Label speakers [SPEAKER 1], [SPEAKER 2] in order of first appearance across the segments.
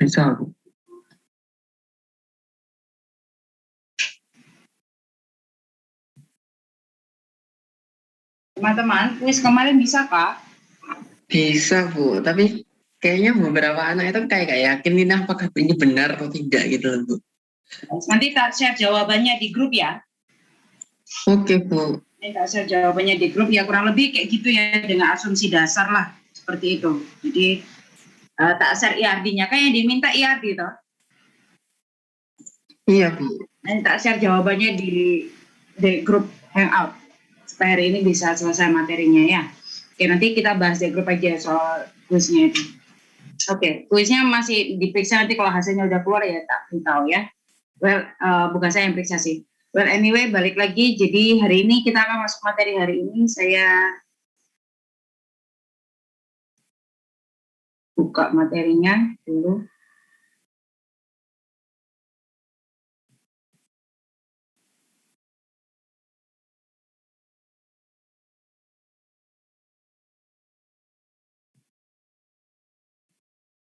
[SPEAKER 1] Bisa, Bu.
[SPEAKER 2] Teman-teman, kuis kemarin bisa Kak?
[SPEAKER 1] Bisa, Bu. Tapi kayaknya beberapa anak itu kayak gak yakin ini apakah ini benar atau tidak gitu loh, Bu.
[SPEAKER 2] Nanti tak share jawabannya di grup ya.
[SPEAKER 1] Oke, Bu.
[SPEAKER 2] Ini tak share jawabannya di grup ya, kurang lebih kayak gitu ya, dengan asumsi dasar lah seperti itu. Jadi tak share IRD-nya, kan yang diminta IRD toh.
[SPEAKER 1] Iya, Bu.
[SPEAKER 2] Nanti tak share jawabannya di grup hangout supaya hari ini bisa selesai materinya ya. Oke, nanti kita bahas di grup aja soal kuisnya itu. Oke, kuisnya masih diperiksa, nanti kalau hasilnya udah keluar ya tak beritahu ya. Well, bukan saya yang periksa sih. Well, anyway, balik lagi. Jadi hari ini kita akan masuk materi hari ini. Saya buka materinya dulu.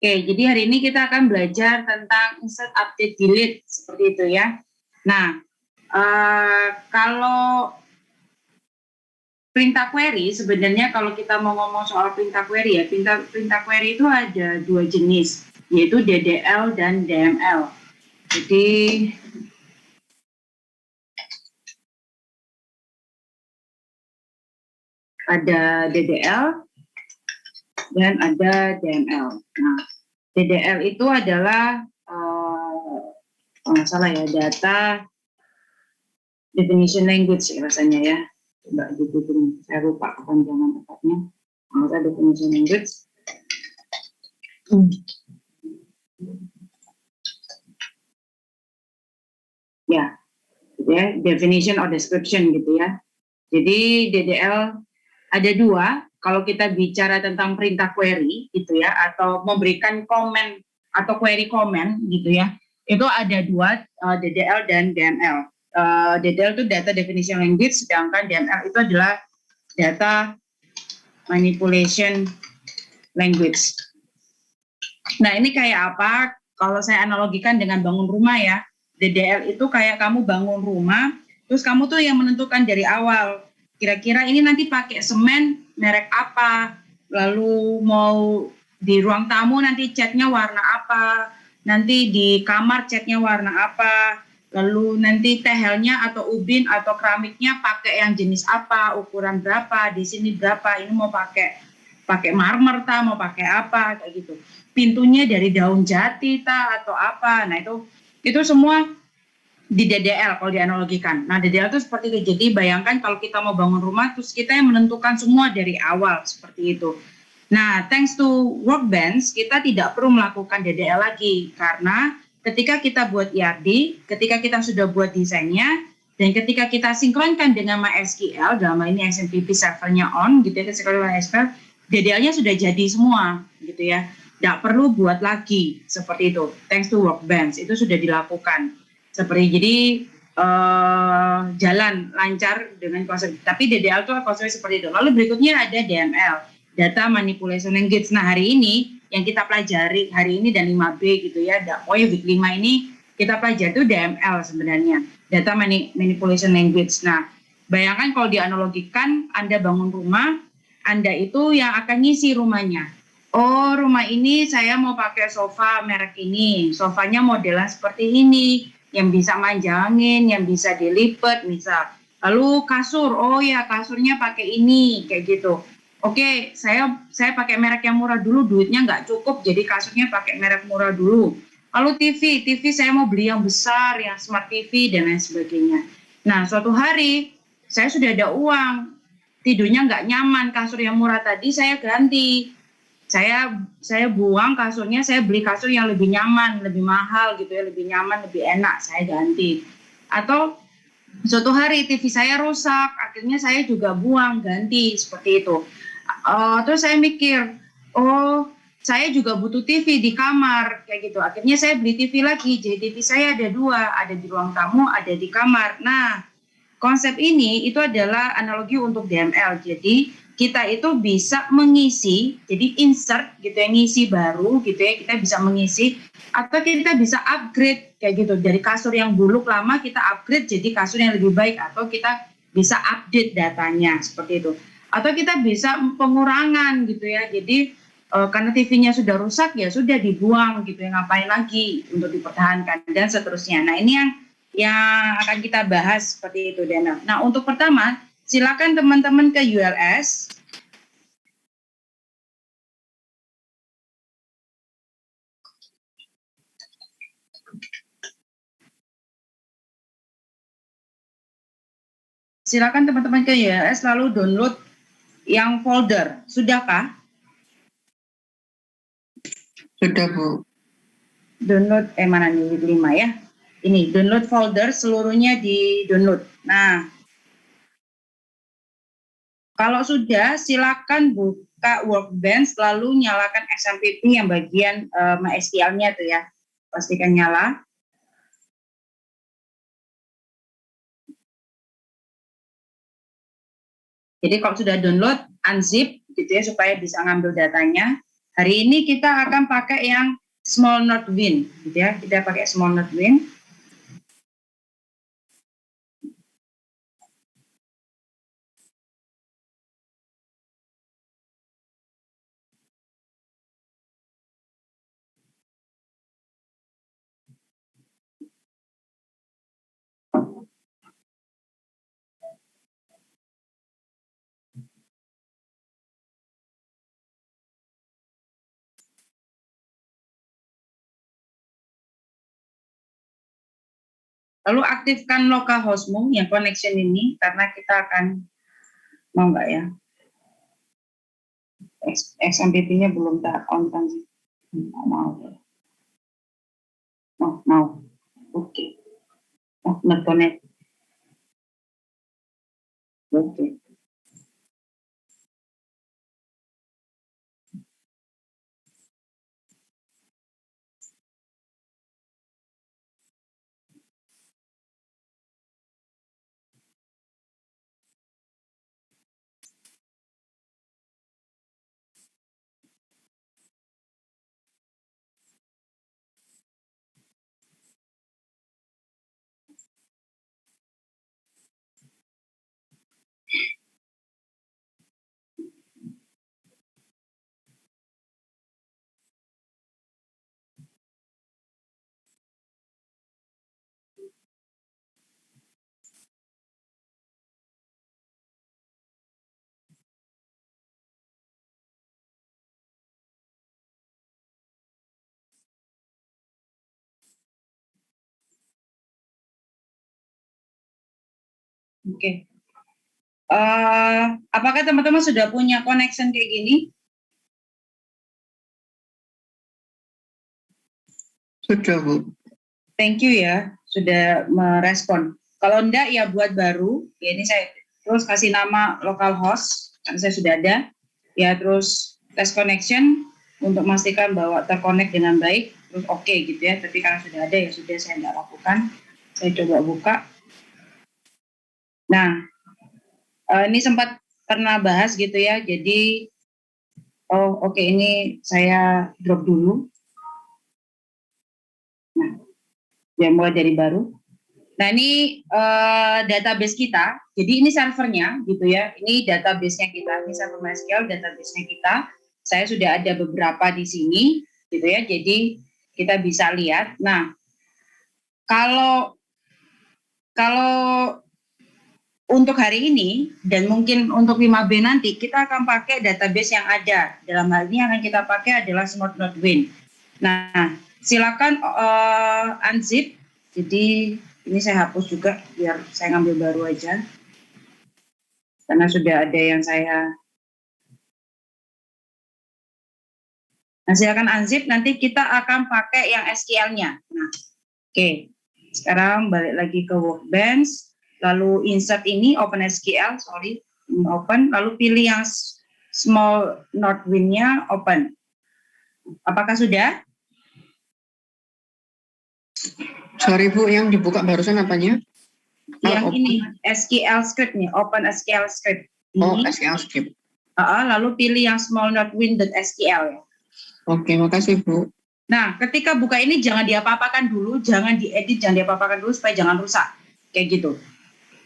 [SPEAKER 2] Oke, jadi hari ini kita akan belajar tentang insert, update, delete seperti itu ya. Nah, kalau perintah query sebenarnya kalau kita mau ngomong soal perintah query ya, perintah query itu ada dua jenis, yaitu DDL dan DML. Jadi ada DDL dan ada DML. Nah, DDL itu adalah kalau nggak salah ya, data definition language rasanya ya. Coba dibikin, saya lupa kepanjangan tepatnya. Data definition language. Ya, gitu ya, definition or description gitu ya. Jadi DDL ada dua. Kalau kita bicara tentang perintah query gitu ya, atau memberikan komen atau query comment gitu ya, itu ada dua, DDL dan DML. DDL itu data definition language, sedangkan DML itu adalah data manipulation language. Nah, ini kayak apa? Kalau saya analogikan dengan bangun rumah ya, DDL itu kayak kamu bangun rumah, terus kamu tuh yang menentukan dari awal, kira-kira ini nanti pakai semen merek apa, lalu mau di ruang tamu nanti catnya warna apa, nanti di kamar catnya warna apa, lalu nanti tehelnya atau ubin atau keramiknya pakai yang jenis apa, ukuran berapa, di sini berapa, ini mau pakai marmer mau pakai apa, kayak gitu. Pintunya dari daun jati atau apa. Nah, itu semua di DDL kalau dianalogikan. Nah, DDL itu seperti itu. Jadi bayangkan kalau kita mau bangun rumah, terus kita yang menentukan semua dari awal, seperti itu. Nah, thanks to Workbench, kita tidak perlu melakukan DDL lagi, karena ketika kita buat IRD, ketika kita sudah buat desainnya, dan ketika kita sinkronkan dengan MySQL, dalam hal ini XMPP servernya on, gitu ya, MySQL, DDL-nya sudah jadi semua, gitu ya. Tidak perlu buat lagi, seperti itu. Thanks to Workbench, itu sudah dilakukan. Jadi jalan lancar dengan konsep. Tapi DDL itu konsepnya seperti itu. Lalu berikutnya ada DML, data manipulation language. Nah, hari ini yang kita pelajari hari ini dan 5B gitu ya, pokoknya week 5 ini kita pelajari itu DML sebenarnya, data manipulation language. Nah, bayangkan kalau dianalogikan, Anda bangun rumah, Anda itu yang akan ngisi rumahnya. Oh, rumah ini saya mau pakai sofa merek ini, sofanya modelnya seperti ini, yang bisa manjangin, yang bisa dilipat misal. Lalu kasur, oh ya kasurnya pakai ini, kayak gitu. Oke, saya pakai merek yang murah dulu, duitnya nggak cukup, jadi kasurnya pakai merek murah dulu. Lalu TV saya mau beli yang besar, yang smart TV dan lain sebagainya. Nah, suatu hari saya sudah ada uang, tidurnya nggak nyaman, kasur yang murah tadi saya ganti. Saya buang kasurnya, saya beli kasur yang lebih nyaman, lebih mahal gitu ya, lebih nyaman, lebih enak, saya ganti. Atau suatu hari TV saya rusak, akhirnya saya juga buang, ganti, seperti itu. Terus saya mikir, oh saya juga butuh TV di kamar, kayak gitu. Akhirnya saya beli TV lagi, jadi TV saya ada dua, ada di ruang tamu, ada di kamar. Nah, konsep ini itu adalah analogi untuk DML. Jadi kita itu bisa mengisi, jadi insert gitu ya, ngisi baru gitu ya, kita bisa mengisi, atau kita bisa upgrade kayak gitu, dari kasur yang buluk lama kita upgrade jadi kasur yang lebih baik, atau kita bisa update datanya seperti itu, atau kita bisa pengurangan gitu ya, jadi karena TV-nya sudah rusak ya sudah dibuang gitu ya, ngapain lagi untuk dipertahankan dan seterusnya. Nah ini yang akan kita bahas seperti itu, Dana. Nah untuk pertama, silakan teman-teman ke ULS. Silakan teman-teman ke ULS lalu download yang folder. Sudahkah?
[SPEAKER 1] Sudah, Bu.
[SPEAKER 2] Download mana nih 5 ya? Ini download folder seluruhnya di download. Nah, kalau sudah, silakan buka Workbench, lalu nyalakan XMPP yang bagian MySQL-nya tuh ya. Pastikan nyala. Jadi kalau sudah download, unzip gitu ya, supaya bisa ngambil datanya. Hari ini kita akan pakai yang small node win, gitu ya. Kita pakai small node win. Lalu aktifkan localhostmu yang connection ini, karena kita akan, mau nggak ya? XMPP-nya belum on kan? Mau. Oh, mau. Oke. Oh, not connect. Oke. Oke. Apakah teman-teman sudah punya connection kayak gini?
[SPEAKER 1] Sudah, Bu.
[SPEAKER 2] Thank you ya, sudah merespon. Kalau enggak ya buat baru. Ya ini saya terus kasih nama localhost, karena saya sudah ada. Ya terus test connection untuk memastikan bahwa terkonek dengan baik. Terus oke gitu ya. Tapi karena sudah ada ya sudah, saya enggak lakukan. Saya coba buka. Nah, ini sempat pernah bahas gitu ya. Jadi, oke, ini saya drop dulu. Nah, ya mulai dari baru. Nah ini database kita, jadi ini servernya gitu ya, ini database-nya kita, ini server MySQL, database-nya kita. Saya sudah ada beberapa di sini gitu ya, jadi kita bisa lihat. Nah, kalau untuk hari ini dan mungkin untuk 5B nanti, kita akan pakai database yang ada. Dalam hal ini yang akan kita pakai adalah Smart Node Win. Nah, silakan unzip. Jadi ini saya hapus juga biar saya ngambil baru aja. Karena sudah ada yang saya. Nah, silakan unzip, nanti kita akan pakai yang SQL-nya. Nah, oke. Sekarang balik lagi ke Workbench, lalu insert ini open SQL, open, lalu pilih yang small node win-nya open. Apakah sudah?
[SPEAKER 1] Sorry, Bu, yang dibuka barusan apanya?
[SPEAKER 2] Yang ini SQL script nih, open SQL script.
[SPEAKER 1] Oh, SQL script.
[SPEAKER 2] Lalu pilih yang smallnotewin.sql ya.
[SPEAKER 1] Oke, makasih Bu.
[SPEAKER 2] Nah, ketika buka ini jangan diapa-apakan dulu, jangan diedit, jangan diapa-apakan dulu supaya jangan rusak. Kayak gitu.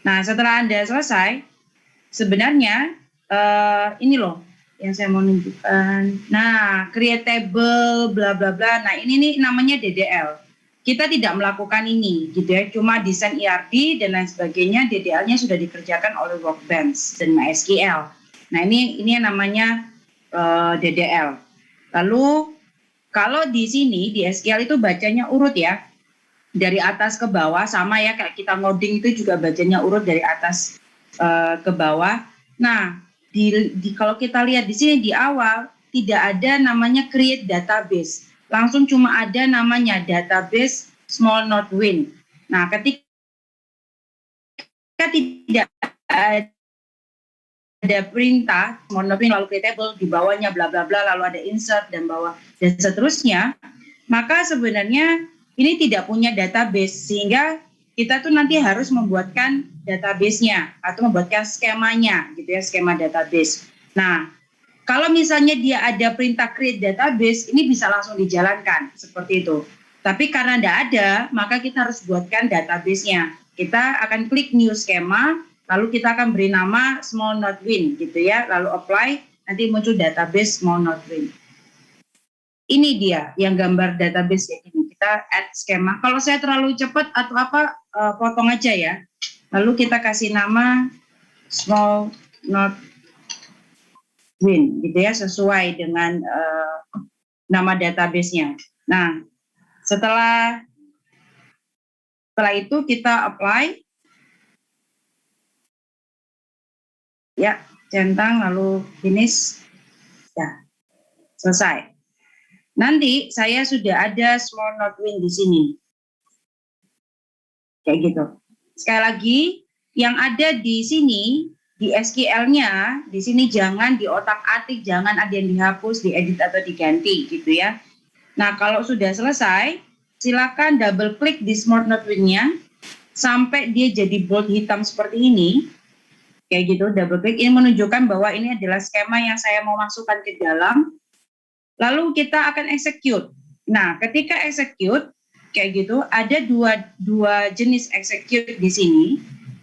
[SPEAKER 2] Nah, setelah Anda selesai, sebenarnya ini loh yang saya mau tunjukkan. Nah, create table, bla bla bla. Nah, ini nih namanya DDL. Kita tidak melakukan ini, gitu ya. Cuma desain ERD dan lain sebagainya, DDL-nya sudah dikerjakan oleh Workbench dan MySQL. Nah, ini yang namanya DDL. Lalu kalau di sini di SQL itu bacanya urut ya, dari atas ke bawah, sama ya kayak kita ngoding itu juga bacanya urut dari atas ke bawah. Nah, kalau kita lihat di sini di awal tidak ada namanya create database, langsung cuma ada namanya database small node win. Nah, ketika tidak ada perintah small node win lalu create table, di bawahnya bla bla bla, lalu ada insert dan bawah dan seterusnya, maka sebenarnya ini tidak punya database, sehingga kita tuh nanti harus membuatkan database-nya atau membuatkan skemanya gitu ya, skema database. Nah, kalau misalnya dia ada perintah create database, ini bisa langsung dijalankan seperti itu. Tapi karena tidak ada, maka kita harus buatkan database-nya. Kita akan klik new schema, lalu kita akan beri nama small node win gitu ya, lalu apply, nanti muncul database small node win. Ini dia yang gambar database kayak gini. Kita add skema. Kalau saya terlalu cepat atau apa, potong aja ya. Lalu kita kasih nama small node win, gitu ya, sesuai dengan nama database-nya. Nah, setelah itu kita apply, ya, centang lalu finish, ya, selesai. Nanti saya sudah ada small node win di sini. Kayak gitu. Sekali lagi, yang ada di sini, di SQL-nya, di sini jangan diotak-atik, jangan ada yang dihapus, diedit atau diganti gitu ya. Nah, kalau sudah selesai, silakan double klik di small node win-nya sampai dia jadi bold hitam seperti ini. Kayak gitu, double klik. Ini menunjukkan bahwa ini adalah skema yang saya mau masukkan ke dalam. Lalu kita akan execute. Nah, ketika execute, kayak gitu, ada dua jenis execute di sini.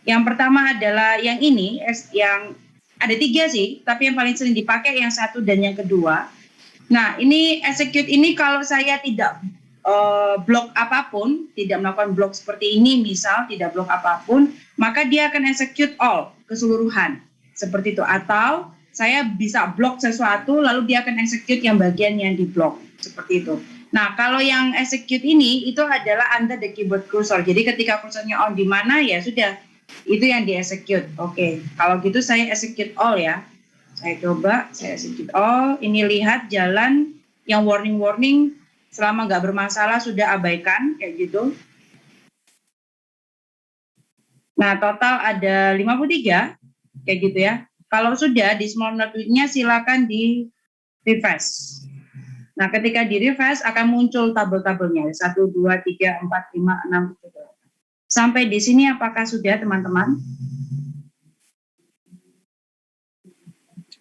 [SPEAKER 2] Yang pertama adalah yang ini, yang ada 3 sih, tapi yang paling sering dipakai yang 1 dan yang kedua. Nah, ini execute ini kalau saya tidak blok apapun, tidak melakukan blok seperti ini, misal tidak blok apapun, maka dia akan execute all, keseluruhan. Seperti itu. Atau saya bisa blok sesuatu, lalu dia akan execute yang bagian yang di blok. Seperti itu. Nah, kalau yang execute ini, itu adalah under the keyboard cursor. Jadi ketika kursornya on di mana, ya sudah. Itu yang di-execute. Oke, kalau gitu saya execute all ya. Saya coba, saya execute all. Ini lihat jalan yang warning-warning selama nggak bermasalah sudah abaikan, kayak gitu. Nah, total ada 53, kayak gitu ya. Kalau sudah di small node win-nya silakan di refresh. Nah, ketika di refresh akan muncul tabel-tabelnya 1, 2, 3, 4, 5, 6, 7. Sampai di sini apakah sudah teman-teman?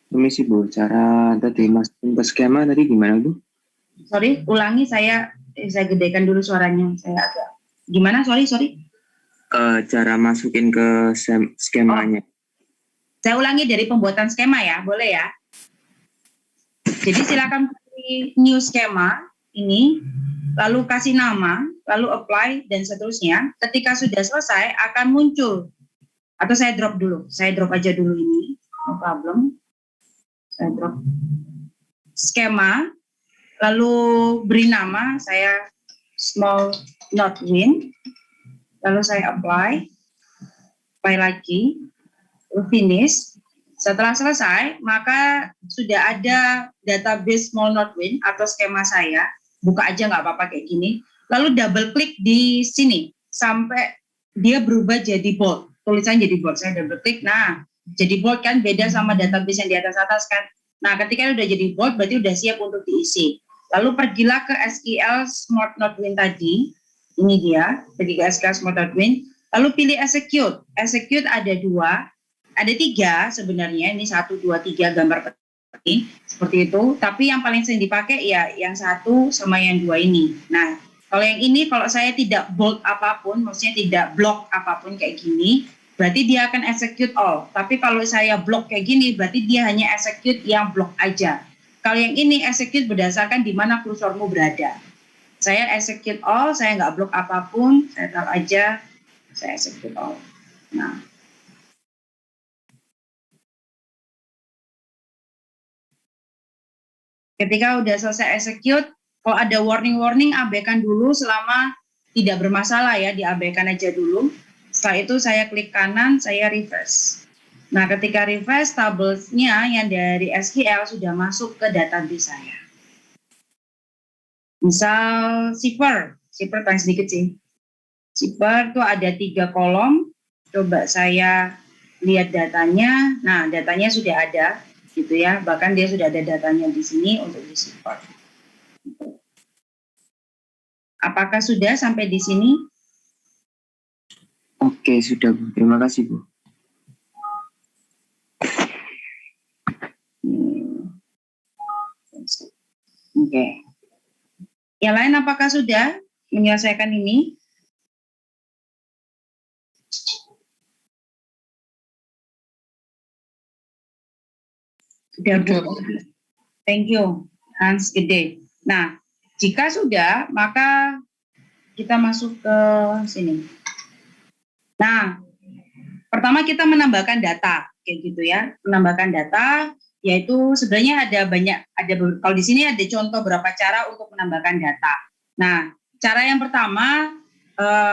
[SPEAKER 3] Permisi Bu, cara tadi masukin ke skema tadi gimana Bu?
[SPEAKER 2] Sorry, ulangi, saya gedekan dulu suaranya. Saya agak gimana? Sorry.
[SPEAKER 3] Cara masukin ke skemanya.
[SPEAKER 2] Saya ulangi dari pembuatan skema ya, boleh ya? Jadi silakan pilih new skema ini, lalu kasih nama, lalu apply dan seterusnya. Ketika sudah selesai akan muncul, atau saya drop dulu, aja dulu ini, no problem. Saya drop skema, lalu beri nama, saya small node win, lalu saya apply lagi, finish. Setelah selesai, maka sudah ada database small node win atau skema saya. Buka aja nggak apa-apa kayak gini. Lalu double klik di sini sampai dia berubah jadi bold. Tulisannya jadi bold. Saya double klik. Nah, jadi bold kan beda sama database yang di atas kan. Nah, ketika udah jadi bold berarti udah siap untuk diisi. Lalu pergilah ke SQL small node win tadi. Ini dia, pergi ke SQL small node win. Lalu pilih execute. Execute ada 2. ada 3 sebenarnya, ini 1, 2, 3 gambar ini seperti itu, tapi yang paling sering dipakai ya yang 1 sama yang 2 ini. Nah, kalau yang ini kalau saya tidak bold apapun, maksudnya tidak block apapun kayak gini, berarti dia akan execute all. Tapi kalau saya block kayak gini, berarti dia hanya execute yang block aja. Kalau yang ini execute berdasarkan di mana kursormu berada. Saya execute all, saya nggak block apapun, saya taruh aja, saya execute all. Nah, ketika udah selesai execute, kalau ada warning-warning abaikan dulu selama tidak bermasalah ya, diabaikan aja dulu. Setelah itu saya klik kanan, saya refresh. Nah, ketika refresh, tabelnya yang dari SQL sudah masuk ke database saya. Misal shipper paling sedikit sih. Shipper itu ada 3 kolom. Coba saya lihat datanya. Nah, datanya sudah ada, gitu ya. Bahkan dia sudah ada datanya di sini untuk di shipper. Apakah sudah sampai di sini?
[SPEAKER 3] Oke, sudah Bu. Terima kasih Bu.
[SPEAKER 2] Oke. Yang lain apakah sudah menyelesaikan ini? Sudah, Bu. Thank you, Hans Gede. Nah, jika sudah, maka kita masuk ke sini. Nah, pertama kita menambahkan data, kayak gitu ya. Menambahkan data, yaitu sebenarnya kalau di sini ada contoh beberapa cara untuk menambahkan data. Nah, cara yang pertama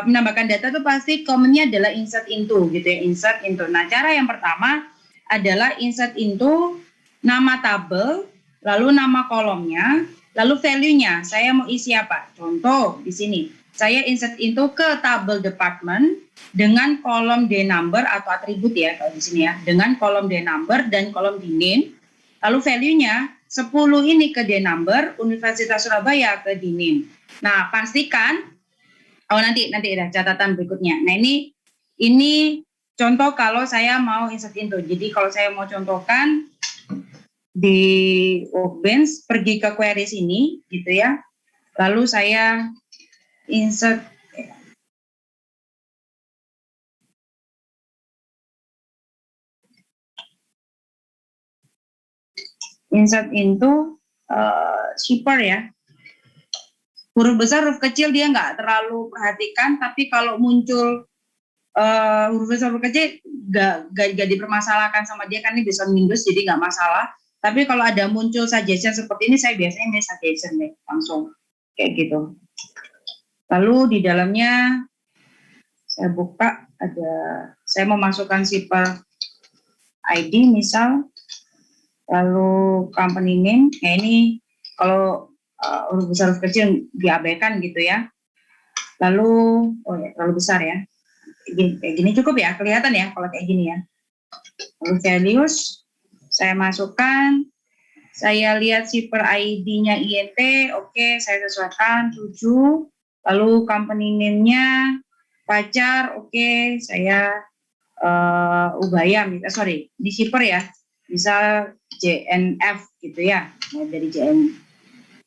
[SPEAKER 2] menambahkan data itu pasti commonnya adalah insert into, gitu ya, insert into. Nah, cara yang pertama adalah insert into nama tabel, lalu nama kolomnya, lalu value-nya. Saya mau isi apa? Contoh di sini, saya insert into ke tabel department dengan kolom D number atau atribut ya kalau di sini ya, dengan kolom D number dan kolom D name. Lalu value-nya 10 ini ke D number, Universitas Surabaya ke D name. Nah, pastikan nanti ada catatan berikutnya. Nah, ini contoh kalau saya mau insert into. Jadi kalau saya mau contohkan di Workbench, pergi ke query sini gitu ya. Lalu saya insert into shipper ya. Huruf besar, huruf kecil dia nggak terlalu perhatikan, tapi kalau muncul huruf besar, huruf kecil nggak dipermasalahkan sama dia, kan ini bisa Windows jadi nggak masalah. Tapi kalau ada muncul suggestion seperti ini, saya biasanya ini suggestion deh, langsung kayak gitu. Lalu di dalamnya saya buka, saya mau masukkan shipper ID misal, lalu company name. Nah, ini kalau huruf besar huruf kecil diabaikan gitu ya. Lalu terlalu besar ya. Kayak gini cukup ya, kelihatan ya kalau kayak gini ya. Lalu values saya masukkan, saya lihat shipper ID-nya INT, oke, saya sesuaikan 7. Lalu company name-nya pacar, oke, saya ubaya, di shipper ya, misal JNF gitu ya, dari JN.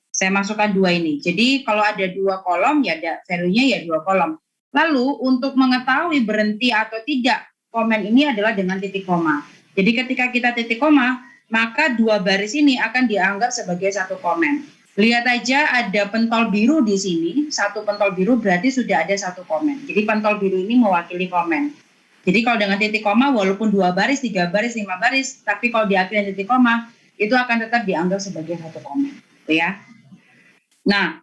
[SPEAKER 2] Saya masukkan 2 ini. Jadi kalau ada 2 kolom ya ada value-nya ya 2 kolom. Lalu untuk mengetahui berhenti atau tidak komen ini adalah dengan titik koma. Jadi ketika kita titik koma, maka 2 baris ini akan dianggap sebagai 1 komen. Lihat aja ada pentol biru di sini, 1 pentol biru berarti sudah ada 1 komen. Jadi pentol biru ini mewakili komen. Jadi kalau dengan titik koma, walaupun 2 baris, 3 baris, 5 baris, tapi kalau diakhiri titik koma, itu akan tetap dianggap sebagai 1 komen. Gitu ya. Nah,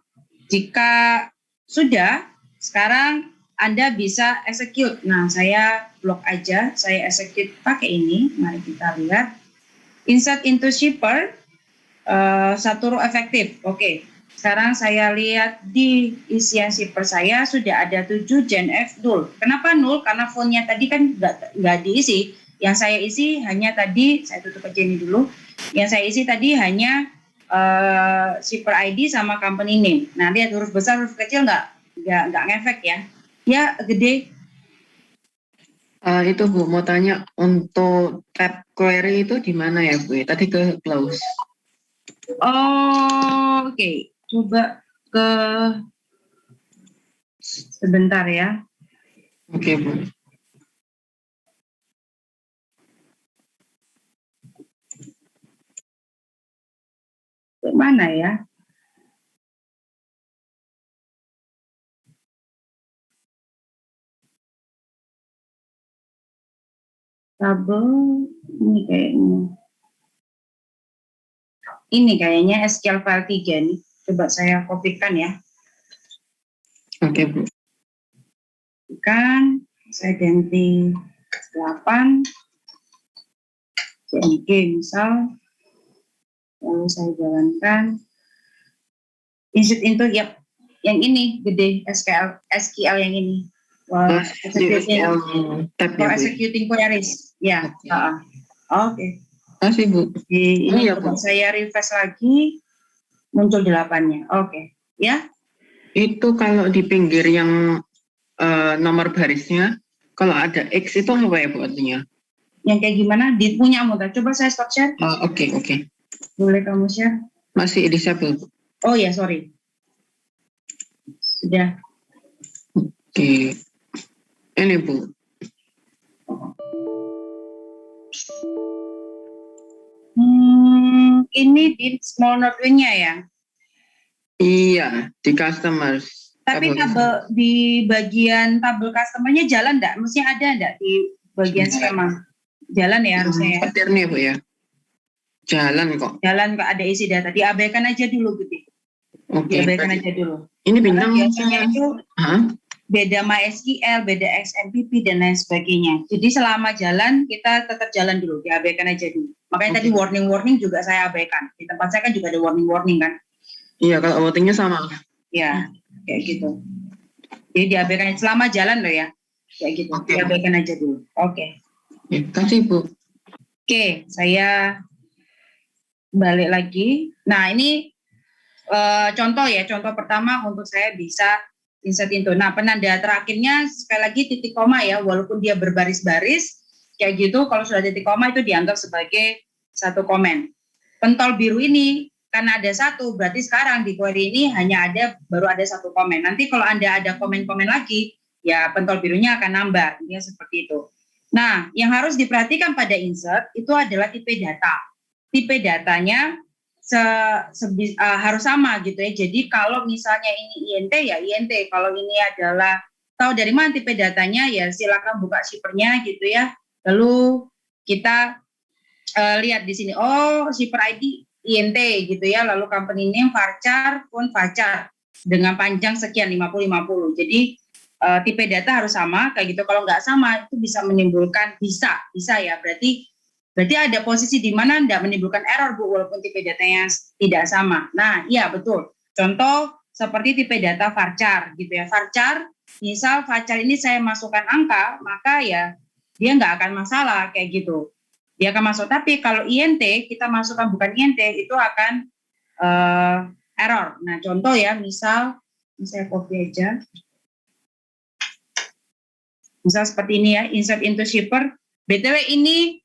[SPEAKER 2] jika sudah, sekarang Anda bisa execute. Nah, saya blok aja, saya execute pakai ini. Mari kita lihat. Insert into shipper, 1 row efektif. Oke, sekarang saya lihat di isian shipper saya sudah ada 7 JNF 0. Kenapa 0? Karena fontnya tadi kan nggak diisi. Yang saya isi hanya tadi, saya tutup aja ini dulu. Yang saya isi tadi hanya shipper ID sama company name. Nah, lihat huruf besar, huruf kecil nggak ngefek ya. Ya, gede.
[SPEAKER 1] Itu Bu, mau tanya untuk tab query itu di mana ya Bu? Tadi ke close.
[SPEAKER 2] Oh, oke. Coba ke sebentar ya.
[SPEAKER 1] Oke Bu.
[SPEAKER 2] Ke mana ya? Tabel ini kayaknya. Ini kayaknya SQL file 3 nih. Coba saya kopikan ya.
[SPEAKER 1] Oke Bu.
[SPEAKER 2] Kopikan, saya ganti 8 CMG misal, lalu saya jalankan. Insert into, yap, yang ini gede, SQL yang ini.
[SPEAKER 1] SQL tab
[SPEAKER 2] For
[SPEAKER 1] ya Bu.
[SPEAKER 2] executing queries. Ya,
[SPEAKER 1] Oke.
[SPEAKER 2] oke.
[SPEAKER 1] Kasih Bu.
[SPEAKER 2] Ini
[SPEAKER 1] ya
[SPEAKER 2] coba
[SPEAKER 1] Bu.
[SPEAKER 2] saya refresh lagi, muncul 8-nya. Oke, ya.
[SPEAKER 1] Itu kalau di pinggir yang nomor barisnya, kalau ada X itu apa ya Bu artinya?
[SPEAKER 2] Yang kayak gimana? Di punya mudah. Coba saya stop share.
[SPEAKER 1] Oke.
[SPEAKER 2] Boleh kamu share?
[SPEAKER 1] Masih disable Bu.
[SPEAKER 2] Oh ya, sorry. Sudah.
[SPEAKER 1] Oke. Ini Bu.
[SPEAKER 2] Ini di small note-nya ya.
[SPEAKER 1] Iya, di customers.
[SPEAKER 2] Tapi tabel di bagian tabel customer-nya jalan enggak? Mestinya ada enggak di bagian skema? Jalan ya harusnya ya.
[SPEAKER 1] Petir nih Bu ya. Jalan kok.
[SPEAKER 2] Jalan kok ada isi data. Diabaikan aja dulu gitu.
[SPEAKER 1] Oke.
[SPEAKER 2] Diabaikan aja dulu.
[SPEAKER 1] Ini
[SPEAKER 2] Karena
[SPEAKER 1] bintang
[SPEAKER 2] biasanya itu
[SPEAKER 1] Hah?
[SPEAKER 2] beda MySQL, beda XMPP dan lain sebagainya. Jadi selama jalan kita tetap jalan dulu, diabaikan aja dulu. Makanya tadi warning juga saya abaikan. Di tempat saya kan juga ada warning kan.
[SPEAKER 1] Iya, kalau votingnya sama.
[SPEAKER 2] Ya, kayak gitu. Jadi diabaikan selama jalan loh ya. Kayak gitu. Diabaikan aja dulu. Oke.
[SPEAKER 1] Terima kasih Bu.
[SPEAKER 2] Oke, saya balik lagi. Nah, ini contoh ya. Contoh pertama untuk saya bisa insert into. Nah, penanda terakhirnya sekali lagi titik koma ya. Walaupun dia berbaris-baris, kayak gitu. Kalau sudah titik koma itu dianggap sebagai satu komen. Pentol biru ini karena ada satu, berarti sekarang di query ini baru ada satu komen. Nanti kalau Anda ada komen-komen lagi, ya pentol birunya akan nambah. Ini seperti itu. Nah, yang harus diperhatikan pada insert itu adalah tipe data. Tipe datanya harus sama gitu ya. Jadi kalau misalnya ini INT ya INT. Kalau ini adalah tahu dari mana tipe datanya ya silakan buka shippernya gitu ya. Lalu kita lihat di sini, oh shipper ID INT gitu ya, lalu company name varchar pun varchar dengan panjang sekian 50-50. Jadi tipe data harus sama kayak gitu. Kalau nggak sama itu bisa menimbulkan bisa ya berarti ada posisi di mana tidak menimbulkan error Bu walaupun tipe datanya tidak sama. Nah iya betul. Contoh seperti tipe data varchar gitu ya. Varchar misal varchar ini saya masukkan angka maka ya dia nggak akan masalah kayak gitu. Dia akan masuk. Tapi kalau INT kita masukkan bukan INT itu akan error. Nah contoh ya misal ini saya copy aja. Misal seperti ini ya, insert into shipper. BTW ini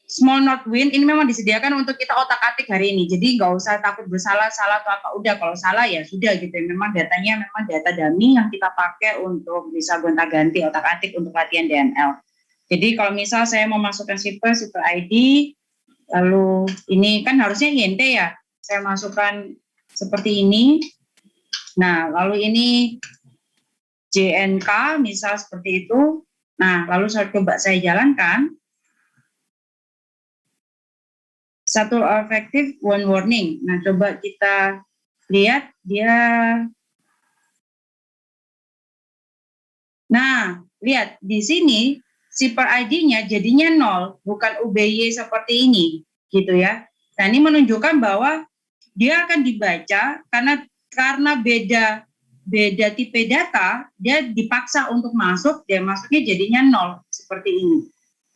[SPEAKER 2] small note win ini memang disediakan untuk kita otak-atik hari ini. Jadi nggak usah takut salah atau apa. Udah kalau salah ya sudah gitu. Memang datanya memang data dummy yang kita pakai untuk bisa gonta-ganti otak-atik untuk latihan DML. Jadi kalau misal saya mau masukkan shipper ID, lalu ini kan harusnya INT ya. Saya masukkan seperti ini. Nah, lalu ini JNK misal seperti itu. Nah, lalu saya coba saya jalankan. Satu efektif, one warning. Nah, coba kita lihat dia. Nah, lihat di sini shipper ID-nya jadinya 0, bukan UBY seperti ini, gitu ya. Nah, ini menunjukkan bahwa dia akan dibaca karena beda tipe data, dia dipaksa untuk masuk, dia masuknya jadinya 0 seperti ini.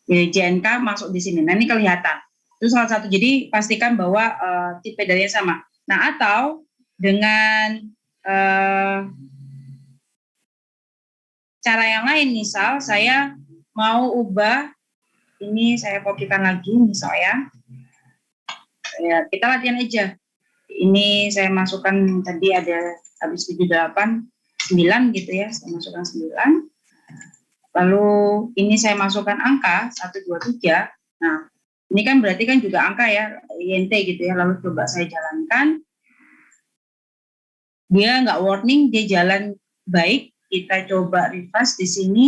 [SPEAKER 2] Jadi JNK masuk di sini. Nah, ini kelihatan. Itu salah satu. Jadi pastikan bahwa tipe datanya sama. Nah, atau dengan cara yang lain, misal saya mau ubah, ini saya kopikan lagi misalnya. Ya, kita latihan aja. Ini saya masukkan tadi ada habis 78, 9 gitu ya, saya masukkan 9. Lalu ini saya masukkan angka 1, 2, 3. Nah, ini kan berarti kan juga angka ya, INT gitu ya. Lalu coba saya jalankan. Dia nggak warning, dia jalan baik. Kita coba refresh di sini.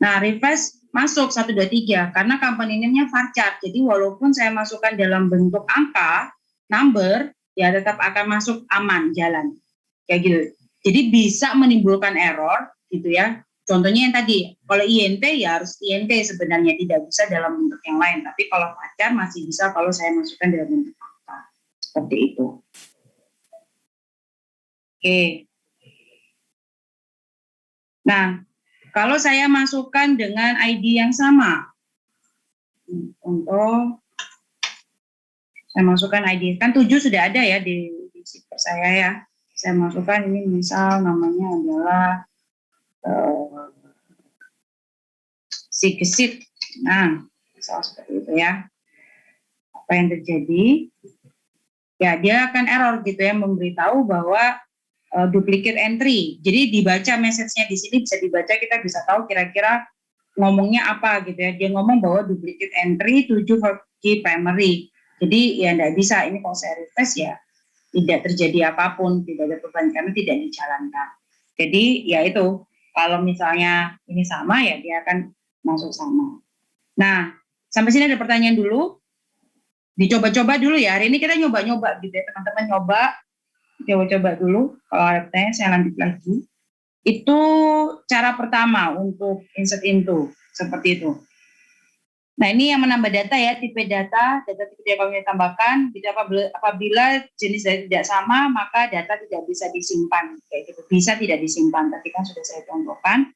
[SPEAKER 2] Nah, refresh masuk 1, 2, 3 karena company name-nya varchar. Jadi walaupun saya masukkan dalam bentuk angka, number, ya tetap akan masuk aman jalan. Kayak gitu. Jadi bisa menimbulkan error gitu ya. Contohnya yang tadi, kalau INT ya harus INT sebenarnya, tidak bisa dalam bentuk yang lain. Tapi kalau varchar masih bisa kalau saya masukkan dalam bentuk angka. Seperti itu. Oke. Nah, kalau saya masukkan dengan ID yang sama, contoh, saya masukkan ID, kan 7 sudah ada ya di siper saya ya. Saya masukkan ini misal namanya adalah Sigsit. Nah, misal seperti itu ya. Apa yang terjadi? Ya, dia akan error gitu ya, memberitahu bahwa duplicate entry. Jadi dibaca message-nya di sini bisa dibaca, kita bisa tahu kira-kira ngomongnya apa gitu ya. Dia ngomong bahwa duplicate entry 7 for key primary. Jadi ya enggak bisa, ini kalau saya refresh ya tidak terjadi apapun, tidak ada beban karena tidak dijalankan. Jadi ya itu, kalau misalnya ini sama ya dia akan masuk sama. Nah, sampai sini ada pertanyaan dulu. Dicoba-coba dulu ya, hari ini kita nyoba-nyoba gitu ya, teman-teman nyoba, coba-coba dulu. Kalau ada pertanyaan saya lanjut lagi. Itu cara pertama untuk insert into, seperti itu. Nah, ini yang menambah data ya, tipe data tipe yang kami tambahkan. Apabila jenis data tidak sama, maka data tidak bisa disimpan. Kayak gitu, bisa tidak disimpan, tapi kan sudah saya contohkan.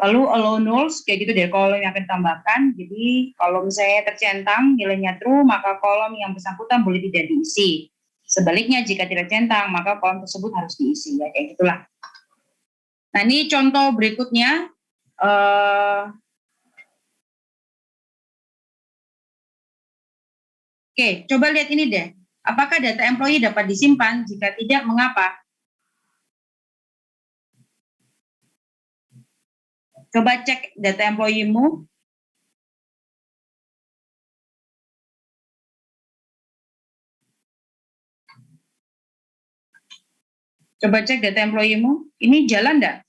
[SPEAKER 2] Lalu allow nulls, kayak gitu deh, kolom yang akan ditambahkan. Jadi, kalau misalnya tercentang nilainya true, maka kolom yang bersangkutan boleh tidak diisi. Sebaliknya, jika tidak centang, maka kolom tersebut harus diisi. Ya, kayak gitulah. Nah, ini contoh berikutnya. Oke, coba lihat ini deh. Apakah data employee dapat disimpan? Jika tidak, mengapa? Coba cek data employee-mu. Coba cek data employee-mu. Ini jalan enggak?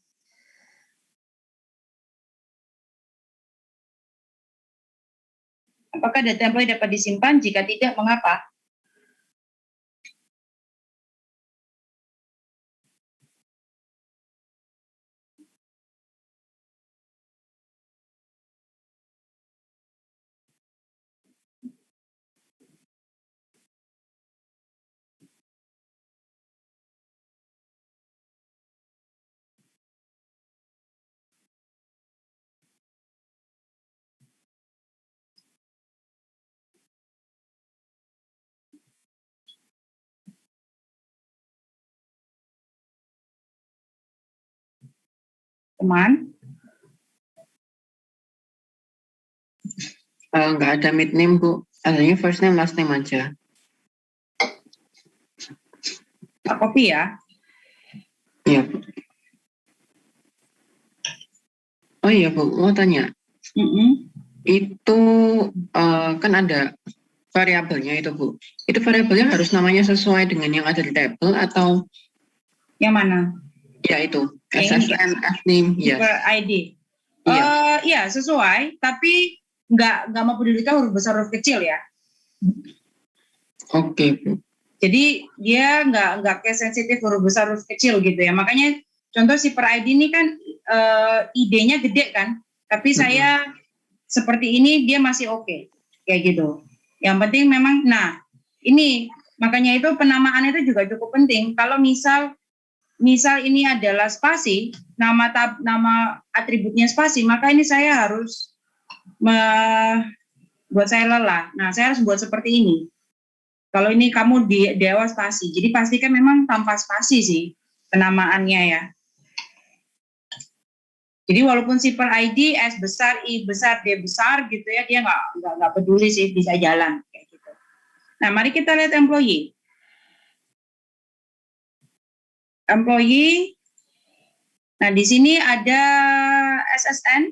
[SPEAKER 2] Apakah data employee dapat disimpan? Jika tidak, mengapa? Teman?
[SPEAKER 1] Nggak ada mid name, Bu. Adanya first name, last name aja.
[SPEAKER 2] Pak Kopi ya?
[SPEAKER 1] Iya, Bu. Oh iya, Bu, mau tanya. Itu kan ada variabelnya itu, Bu. Itu variabelnya harus namanya sesuai dengan yang ada di tabel atau?
[SPEAKER 2] Yang mana?
[SPEAKER 1] Ya, itu. SSN, F-name, yes.
[SPEAKER 2] Super ID.
[SPEAKER 1] Iya.
[SPEAKER 2] Iya, sesuai, tapi nggak mempedulikan huruf besar huruf kecil ya.
[SPEAKER 1] Oke, Bu.
[SPEAKER 2] Jadi dia nggak kayak sensitif huruf besar huruf kecil gitu ya. Makanya contoh si per ID ini kan ID-nya gede kan, tapi saya seperti ini dia masih oke, kayak gitu. Yang penting memang, nah ini makanya itu penamaan itu juga cukup penting. Kalau misal ini adalah spasi, nama atributnya spasi, maka ini saya harus buat saya lelah. Nah, saya harus buat seperti ini. Kalau ini kamu di dewa spasi, jadi pastikan memang tanpa spasi sih penamaannya ya. Jadi walaupun shipper ID S besar, I besar, D besar gitu ya, dia nggak peduli sih, bisa jalan kayak gitu. Nah, mari kita lihat employee. Employee. Nah, di sini ada SSN.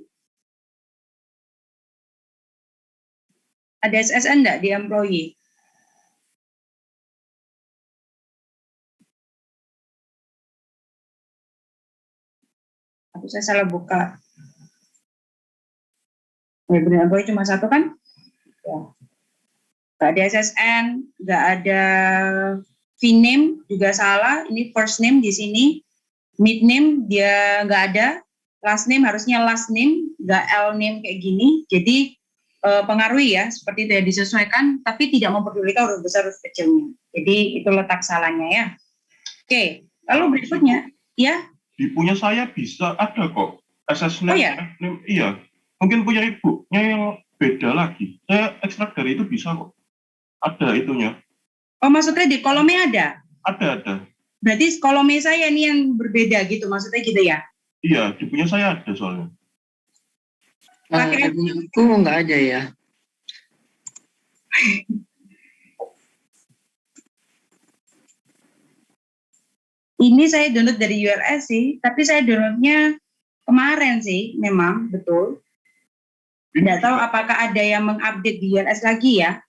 [SPEAKER 2] Ada SSN enggak di employee? Aku saya salah buka. Ya, benar, employee cuma satu kan? Ya. Nggak ada SSN, nggak ada VName juga salah. Ini first name di sini, mid name dia nggak ada, last name harusnya last name, nggak L name kayak gini. Jadi pengaruhi ya, seperti itu ya, disesuaikan, tapi tidak memperdulikan huruf besar huruf kecilnya. Jadi itu letak salahnya ya. Oke, lalu berikutnya, ya.
[SPEAKER 4] Di punya saya bisa ada kok SSN.
[SPEAKER 2] Oh ya?
[SPEAKER 4] Iya, mungkin punya ibunya yang beda lagi. Saya ekstrak dari itu bisa kok. Ada itunya.
[SPEAKER 2] Oh, maksudnya di kolomnya ada?
[SPEAKER 4] Ada.
[SPEAKER 2] Berarti kolomnya saya ini yang berbeda gitu, maksudnya gitu ya?
[SPEAKER 4] Iya, di punya saya ada soalnya.
[SPEAKER 1] Di punya aku nggak ada ya.
[SPEAKER 2] Ini saya download dari URL sih, tapi saya downloadnya kemarin sih, memang betul. Tidak tahu apakah ada yang mengupdate di URL lagi ya.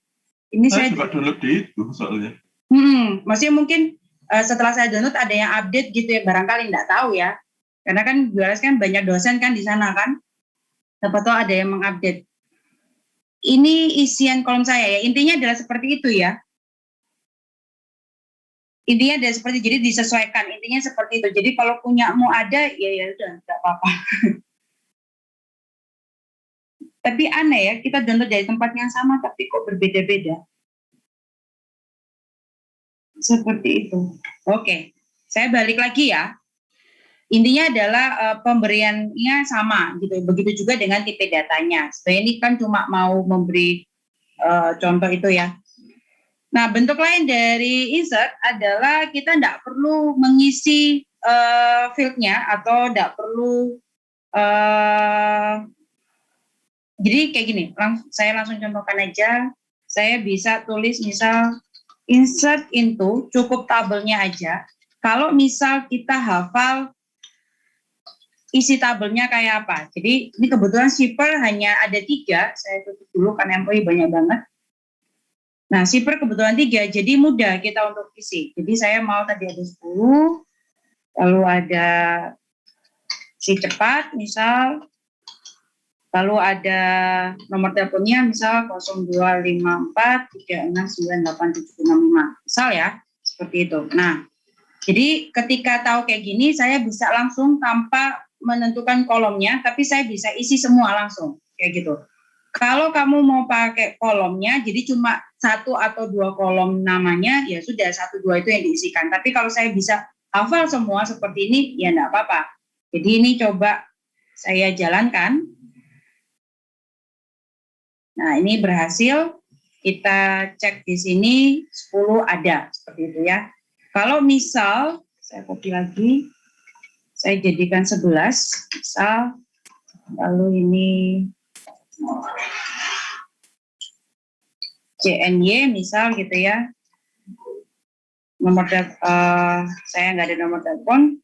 [SPEAKER 2] Ini
[SPEAKER 4] saya juga download di itu soalnya.
[SPEAKER 2] Maksudnya mungkin setelah saya download ada yang update gitu ya, barangkali tidak tahu ya. Karena kan URL kan banyak dosen kan di sana kan. Siapa tahu ada yang mengupdate. Ini isian kolom saya ya. Intinya adalah seperti itu ya. Intinya adalah seperti, jadi disesuaikan. Intinya seperti itu. Jadi kalau punyamu ada, ya udah, nggak apa-apa. Tapi aneh ya, kita download dari tempat yang sama, tapi kok berbeda-beda. Seperti itu. Oke, saya balik lagi ya. Intinya adalah pemberiannya sama gitu. Begitu juga dengan tipe datanya. Sebenarnya ini kan cuma mau memberi contoh itu ya. Nah, bentuk lain dari insert adalah kita tidak perlu mengisi field-nya atau tidak perlu jadi kayak gini. Saya langsung contohkan aja. Saya bisa tulis misal insert into, cukup tabelnya aja. Kalau misal kita hafal isi tabelnya kayak apa. Jadi ini kebetulan shipper hanya ada 3, saya tutup dulu karena employee banyak banget. Nah, shipper kebetulan 3, jadi mudah kita untuk isi. Jadi saya mau tadi ada 10, lalu ada si cepat misal, lalu ada nomor teleponnya misal 0254369875, misal ya, seperti itu. Nah, jadi ketika tahu kayak gini, saya bisa langsung tanpa menentukan kolomnya, tapi saya bisa isi semua langsung, kayak gitu. Kalau kamu mau pakai kolomnya, jadi cuma 1 atau 2 kolom namanya, ya sudah 1, 2 itu yang diisikan. Tapi kalau saya bisa hafal semua seperti ini, ya enggak apa-apa. Jadi ini coba saya jalankan. Nah, ini berhasil. Kita cek di sini 10 ada, seperti itu ya. Kalau misal, saya copy lagi, saya jadikan 11, misal, lalu ini CNY misal gitu ya. Nomor saya nggak ada nomor telepon.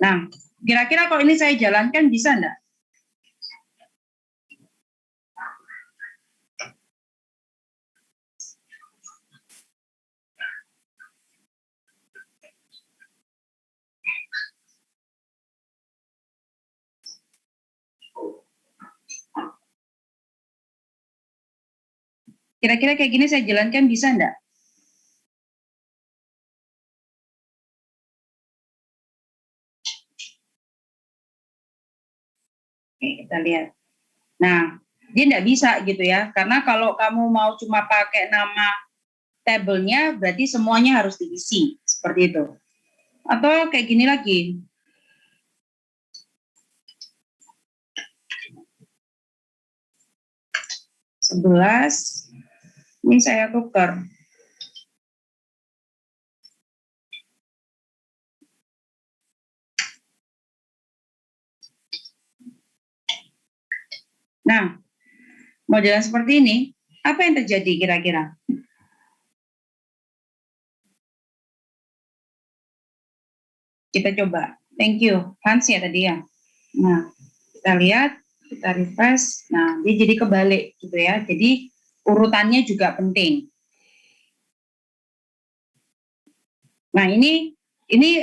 [SPEAKER 2] Nah, kira-kira kalau ini saya jalankan bisa enggak? Kira-kira kayak gini saya jalankan bisa enggak? Oke, kita lihat. Nah, dia enggak bisa gitu ya. Karena kalau kamu mau cuma pakai nama tabelnya, berarti semuanya harus diisi. Seperti itu. Atau kayak gini lagi. Sebelas. Ini saya tukar. Nah, modelan seperti ini, apa yang terjadi kira-kira? Kita coba. Thank you. Hans ya tadi ya. Nah, kita lihat, kita refresh. Nah, dia jadi kebalik gitu ya. Jadi urutannya juga penting. Nah, ini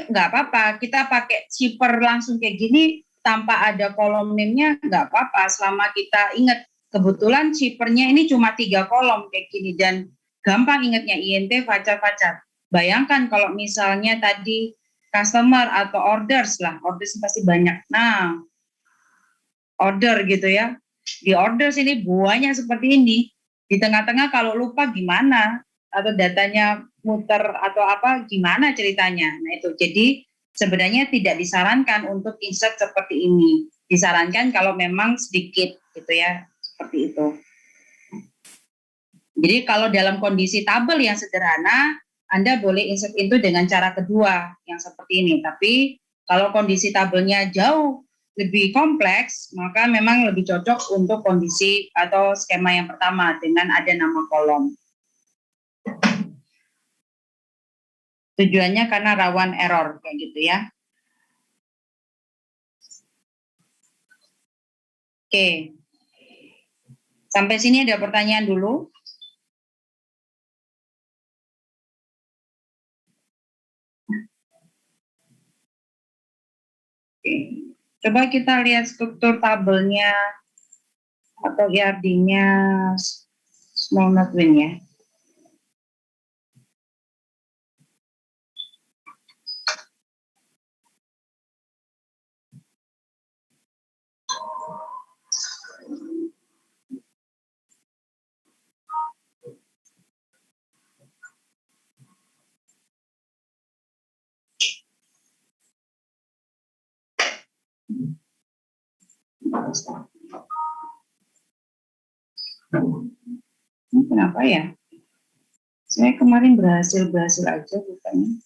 [SPEAKER 2] nggak apa-apa. Kita pakai shipper langsung kayak gini tanpa ada kolom name-nya nggak apa-apa. Selama kita ingat, kebetulan shippernya ini cuma 3 kolom kayak gini dan gampang ingatnya INT facar-facar. Bayangkan kalau misalnya tadi customer atau orders lah, orders pasti banyak. Nah, order gitu ya. Di order sini buahnya seperti ini. Di tengah-tengah kalau lupa gimana? Atau datanya muter atau apa gimana ceritanya? Nah itu. Jadi sebenarnya tidak disarankan untuk insert seperti ini. Disarankan kalau memang sedikit gitu ya. Seperti itu. Jadi kalau dalam kondisi tabel yang sederhana, Anda boleh insert itu dengan cara kedua yang seperti ini. Tapi kalau kondisi tabelnya jauh lebih kompleks, maka memang lebih cocok untuk kondisi atau skema yang pertama dengan ada nama kolom. Tujuannya karena rawan error kayak gitu ya. Oke. Sampai sini ada pertanyaan dulu. Oke. Coba kita lihat struktur tabelnya atau IRD-nya small node win ya. Ini kenapa ya? Saya kemarin berhasil aja bukannya.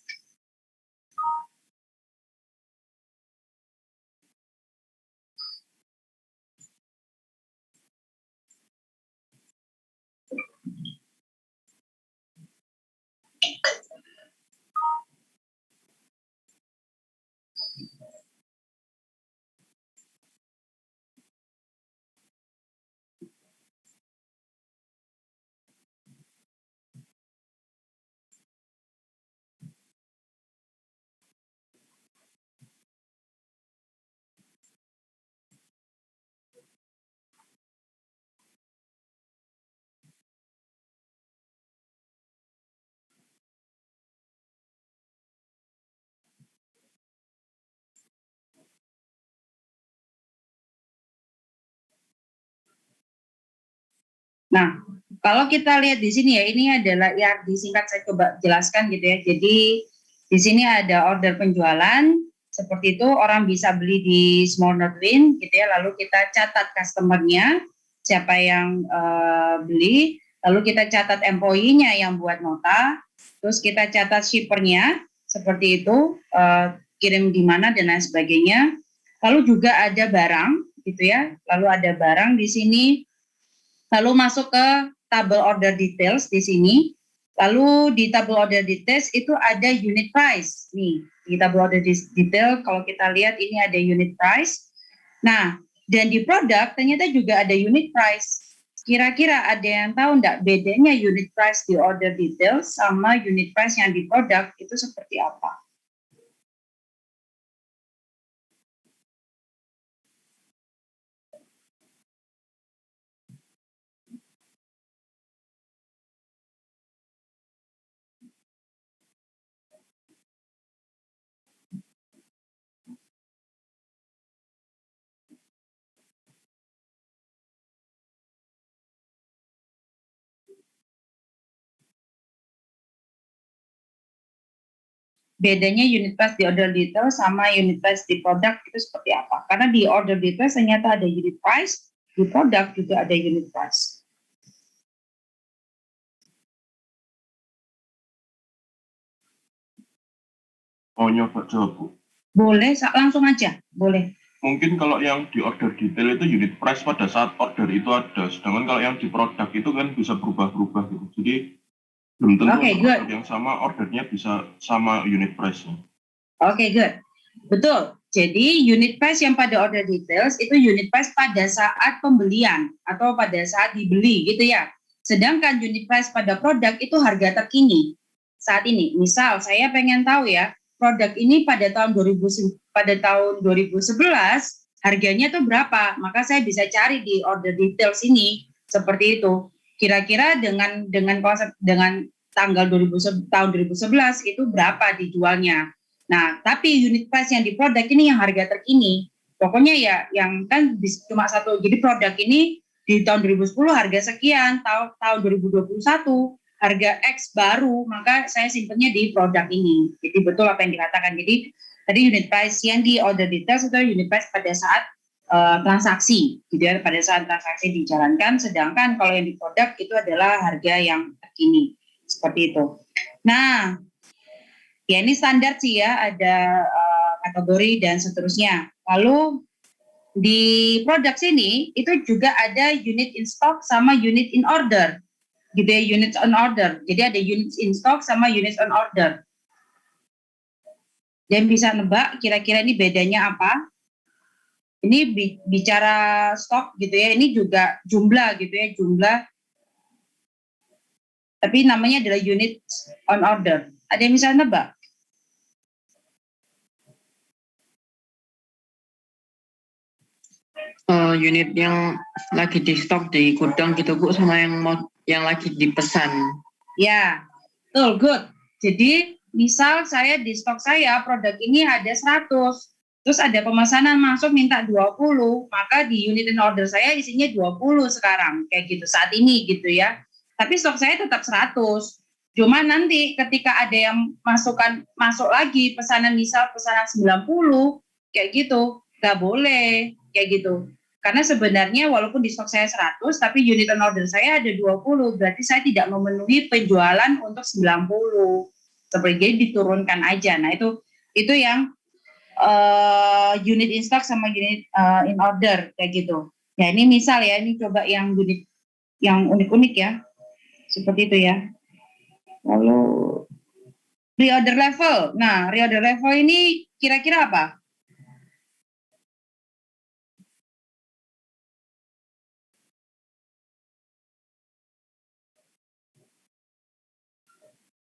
[SPEAKER 2] Nah, kalau kita lihat di sini ya, ini adalah IRD singkat, saya coba jelaskan gitu ya. Jadi di sini ada order penjualan, seperti itu orang bisa beli di Small Node Win gitu ya, lalu kita catat customer-nya, siapa yang beli, lalu kita catat employee-nya yang buat nota, terus kita catat shipper-nya, seperti itu, kirim di mana dan lain sebagainya. Lalu juga ada barang gitu ya, lalu ada barang di sini. Lalu masuk ke tabel order details di sini. Lalu di tabel order details itu ada unit price. Nih, di tabel order detail kalau kita lihat ini ada unit price. Nah, dan di produk ternyata juga ada unit price. Kira-kira ada yang tahu enggak bedanya unit price di order details sama unit price yang di produk itu seperti apa? Bedanya unit price di order detail sama unit price di produk itu seperti apa? Karena di order detail ternyata ada unit price, di produk juga ada unit price.
[SPEAKER 4] Oh, nyoba jawab, Bu.
[SPEAKER 2] Boleh, langsung aja, boleh.
[SPEAKER 4] mungkin kalau yang di order detail itu unit price pada saat order itu ada, sedangkan kalau yang di produk itu kan bisa berubah-berubah gitu. Jadi belum tentu
[SPEAKER 2] Oke,
[SPEAKER 4] untuk
[SPEAKER 2] good.
[SPEAKER 4] order yang sama, ordernya bisa sama unit price-nya.
[SPEAKER 2] Oke, good. Betul. Jadi unit price yang pada order details itu unit price pada saat pembelian atau pada saat dibeli gitu ya. Sedangkan unit price pada produk itu harga terkini saat ini. Misal saya pengen tahu ya, produk ini pada tahun 2011 harganya tuh berapa? Maka saya bisa cari di order details ini seperti itu. Kira-kira dengan konsep dengan tanggal tahun 2011 itu berapa dijualnya. Nah, tapi unit price yang di produk ini yang harga terkini. Pokoknya ya yang kan cuma satu. Jadi produk ini di tahun 2010 harga sekian, tahun 2021 harga X baru, maka saya simpennya di produk ini. Jadi betul apa yang dikatakan. Jadi tadi unit price yang di order details itu unit price pada saat transaksi, gitu ya, pada saat transaksi dijalankan. Sedangkan kalau yang di produk itu adalah harga yang terkini, seperti itu. Nah, ya ini standar sih ya, ada kategori dan seterusnya. Lalu di produk sini itu juga ada unit in stock sama unit in order, gitu ya, unit on order. Jadi ada unit in stock sama unit on order. Dan bisa nebak kira-kira ini bedanya apa? Ini bicara stok gitu ya, ini juga jumlah gitu ya, jumlah. Tapi namanya adalah unit on order. Ada yang bisa nebak?
[SPEAKER 1] Unit yang lagi di stok di gudang gitu Bu, sama yang lagi dipesan.
[SPEAKER 2] Ya, betul, good. Jadi misal saya di stok saya produk ini ada 100, terus ada pemesanan masuk minta 20, maka di unit in order saya isinya 20 sekarang, kayak gitu saat ini gitu ya. Tapi stok saya tetap 100. Cuma nanti ketika ada yang masuk lagi pesanan, misal pesanan 90, kayak gitu, nggak boleh kayak gitu. Karena sebenarnya walaupun di stok saya 100, tapi unit on order saya ada 20, berarti saya tidak memenuhi penjualan untuk 90. Seperti jadi diturunkan aja. Nah, itu yang unit in stock sama unit in order kayak gitu. Ya, ini misal ya, ini coba yang unit yang unik-unik ya. Seperti itu ya. Lalu reorder level. Nah, reorder level ini kira-kira apa?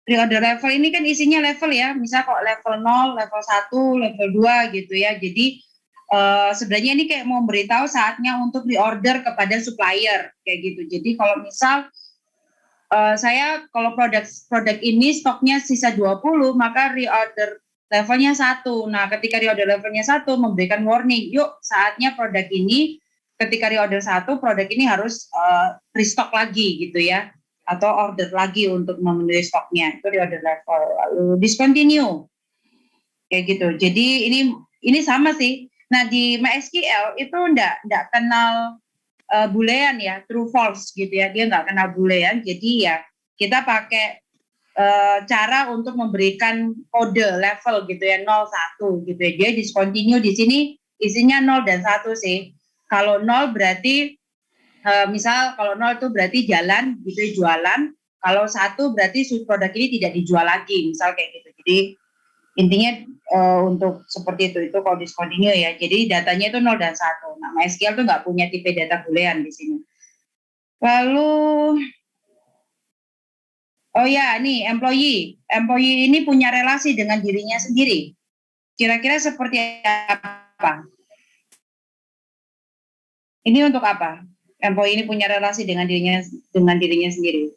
[SPEAKER 2] Reorder level ini kan isinya level ya, misal kok level 0, level 1, level 2 gitu ya. Jadi sebenarnya ini kayak mau memberitahu saatnya untuk reorder kepada supplier kayak gitu. Jadi kalau misal saya kalau produk ini stoknya sisa 20, maka reorder levelnya 1. Nah, ketika reorder levelnya 1 memberikan warning, yuk saatnya produk ini ketika reorder 1, produk ini harus restock lagi gitu ya, atau order lagi untuk memenuhi stoknya. Itu reorder level. Lalu discontinue kayak gitu. Jadi ini sama sih. Nah, di MySQL itu enggak kenal boolean ya, true false gitu ya, dia nggak kenal boolean. Jadi ya kita pakai cara untuk memberikan kode level gitu ya, 0 1 gitu ya. Dia discontinue di sini isinya 0 dan 1 sih. Kalau 0 berarti misal kalau 0 itu berarti jalan gitu ya, jualan. Kalau 1 berarti produk ini tidak dijual lagi, misal kayak gitu. Jadi intinya untuk seperti itu kalau discontinue ya. Jadi datanya itu 0 dan 1. Nah, MySQL tuh nggak punya tipe data boolean di sini. Lalu oh ya, nih employee. Employee ini punya relasi dengan dirinya sendiri. Kira-kira seperti apa? Ini untuk apa? Employee ini punya relasi dengan dirinya sendiri.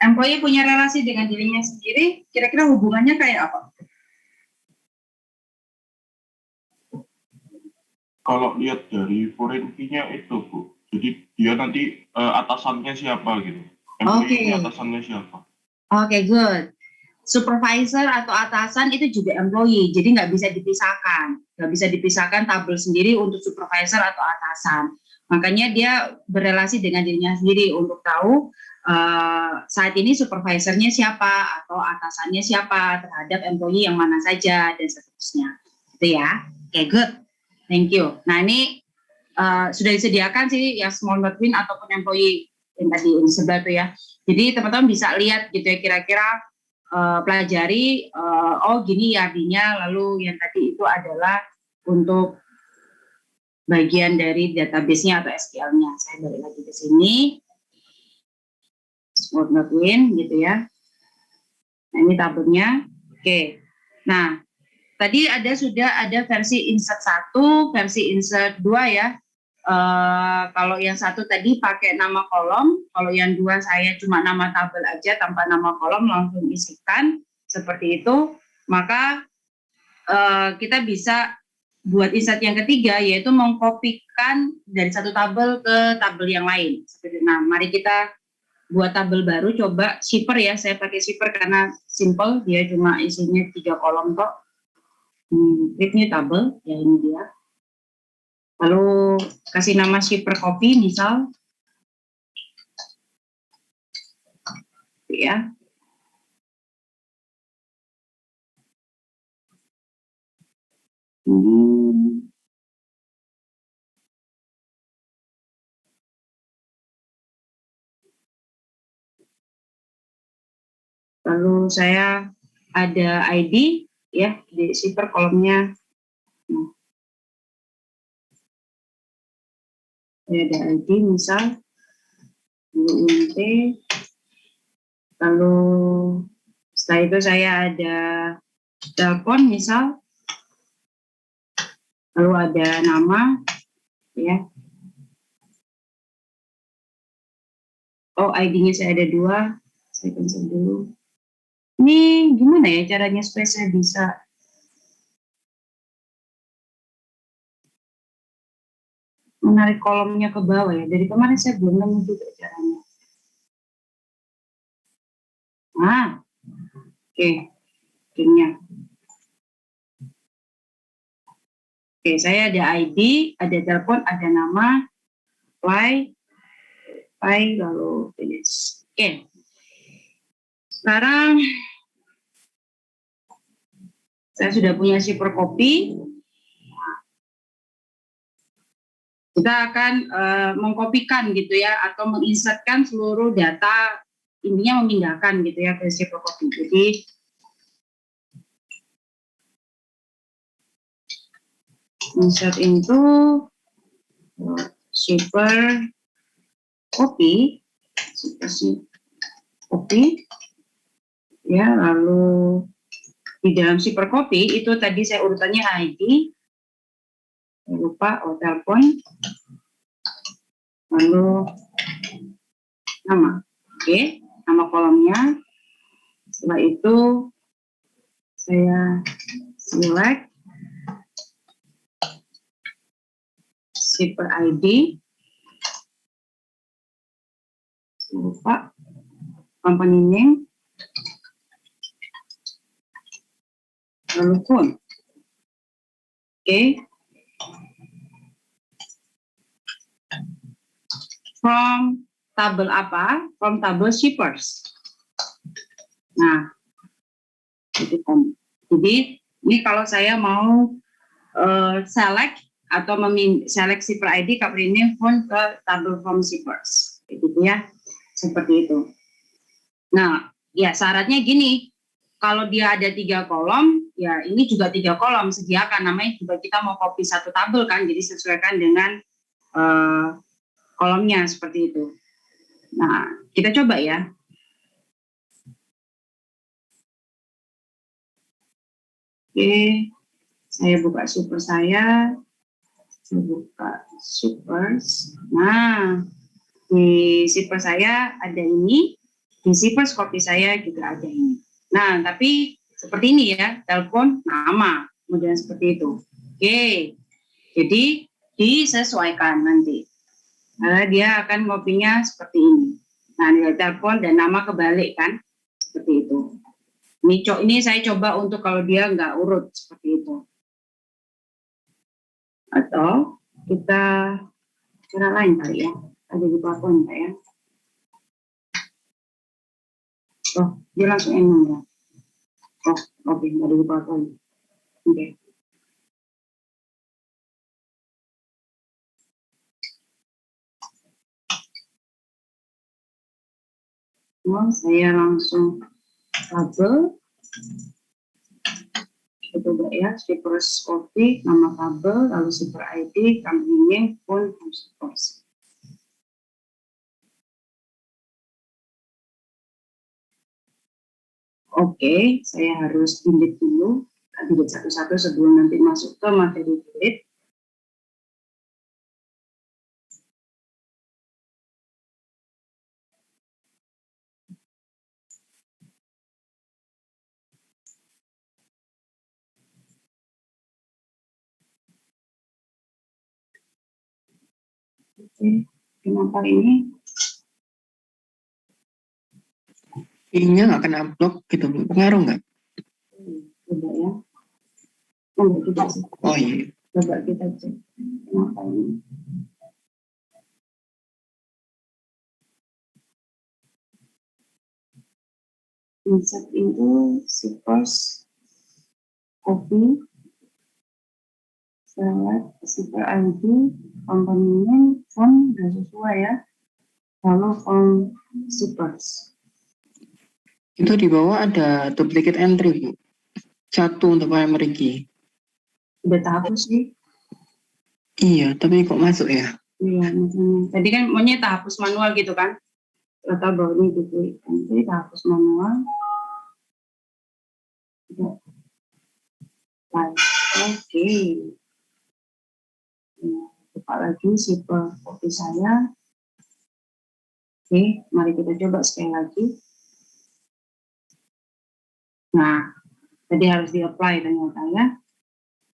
[SPEAKER 2] employee punya relasi dengan dirinya sendiri, kira-kira hubungannya kayak apa?
[SPEAKER 4] Kalau lihat dari foreign key-nya itu, Bu. Jadi dia nanti atasannya siapa gitu. Employee ini atasannya siapa.
[SPEAKER 2] Oke, good. Supervisor atau atasan itu juga employee, jadi nggak bisa dipisahkan. Nggak bisa dipisahkan tabel sendiri untuk supervisor atau atasan. Makanya dia berelasi dengan dirinya sendiri untuk tahu saat ini supervisornya siapa atau atasannya siapa terhadap employee yang mana saja dan seterusnya. Itu ya. Oke, good. Thank you. Nah, ini sudah disediakan sih ya small not win ataupun employee yang tadi di sebelah tuh ya. Jadi teman-teman bisa lihat gitu ya kira-kira pelajari oh gini ya artinya, lalu yang tadi itu adalah untuk bagian dari database-nya atau SQL-nya. Saya balik lagi ke sini. Small not win gitu ya. Nah, ini tabelnya. Oke. Nah, tadi sudah ada versi insert 1, versi insert 2 ya. Kalau yang satu tadi pakai nama kolom, kalau yang 2 saya cuma nama tabel aja tanpa nama kolom, langsung isikan seperti itu, maka kita bisa buat insert yang ketiga, yaitu mengkopikan dari satu tabel ke tabel yang lain. Nah, mari kita buat tabel baru, coba shipper ya, saya pakai shipper karena simple, dia cuma isinya 3 kolom kok. Create new table, ya ini dia. Lalu kasih nama shipper copy misal, ya. Lalu saya ada ID ya di shipper kolomnya. Ada ID misal UNT, lalu setelah itu saya ada telepon misal, lalu ada nama ya. Oh, ID-nya saya ada 2, saya cancel dulu. Ini gimana ya caranya supaya saya bisa menarik kolomnya ke bawah ya. Dari kemarin saya belum nemu juga caranya. Oke. Akhirnya. Oke, saya ada ID, ada telepon, ada nama, apply, lalu finish. Oke. Sekarang saya sudah punya shipper copy. Kita akan mengkopikan gitu ya, atau menginsertkan seluruh data, intinya memindahkan gitu ya ke shipper copy. Jadi insert into shipper copy, ya, lalu di dalam shipper copy itu tadi saya urutannya ID, lupa, telepon, lalu nama. Oke, nama kolomnya. Setelah itu saya select shipper ID, lupa, company name, lalu phone. Oke. From tabel apa? From tabel shippers. Nah, jadi ini kalau saya mau select atau select shipper ID, company name, phone ke tabel from shippers, gitu ya, seperti itu. Nah, ya syaratnya gini, kalau dia ada 3 kolom, ya ini juga 3 kolom, sediakan, namanya juga kita mau copy satu tabel kan, jadi sesuaikan dengan kolomnya seperti itu. Nah, kita coba ya. Oke, saya buka super saya buka shippers. Nah, di shipper saya ada ini, Di Cyprus copy saya juga ada ini. Nah, tapi seperti ini ya, telepon, nama, kemudian seperti itu. Oke, jadi disesuaikan nanti. Karena dia akan ngopinya seperti ini. Nah, nilai telepon dan nama kebalik kan, seperti itu. Ini saya coba untuk kalau dia nggak urut seperti itu. Atau kita cara lain kali ya, ada di platform ya. Oh, dia langsung enam ya. Oh, oke, nggak ada di platform. Oke. Nah, saya langsung kabel. Kita coba ya, Cyprus Coffee, nama kabel, lalu super ID, company name, phone, Cyprus. Oke, saya harus delete dulu, delete satu-satu sebelum nanti masuk ke materi delete. Oke, kenapa ini?
[SPEAKER 1] Kayaknya nggak kena blok gitu, Bu. Pengaruh nggak?
[SPEAKER 2] Coba ya. Enggak juga sih.
[SPEAKER 1] Oh iya.
[SPEAKER 2] Coba kita cek. Kenapa ini? Insert itu Cyprus Coffee, select super ID, company name, phone, udah sesuai ya. Lalu phone Cyprus.
[SPEAKER 1] Itu di bawah ada duplicate entry, Bu. Satu untuk primary key.
[SPEAKER 2] Udah terhapus sih.
[SPEAKER 1] Iya, tapi kok masuk ya?
[SPEAKER 2] Iya, misalnya. Tadi kan maunya terhapus manual gitu kan. Atau bahwa ini duplicate entry, terhapus manual. Oke. Buka lagi super kopi saya. Oke, mari kita coba sekali lagi. Nah, tadi harus di-apply ternyata ya.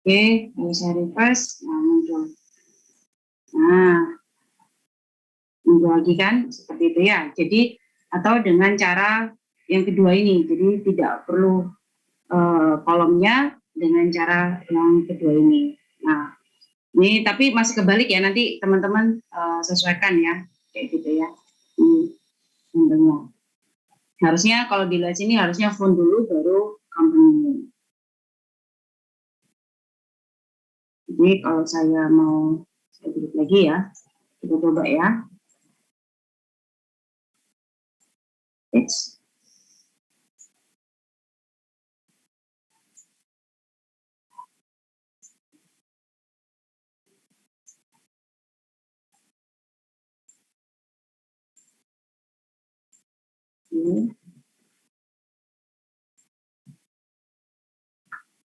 [SPEAKER 2] Oke, kalau saya refresh, nah muncul. Nah, muncul lagi kan, seperti itu ya. Jadi, atau dengan cara yang kedua ini, jadi tidak perlu kolomnya dengan cara yang kedua ini. Nah, ini tapi masih kebalik ya, nanti teman-teman sesuaikan ya, kayak gitu ya. Ini, harusnya kalau dilihat sini harusnya phone dulu baru company name. Jadi kalau saya mau saya tulis lagi ya, kita coba ya. It's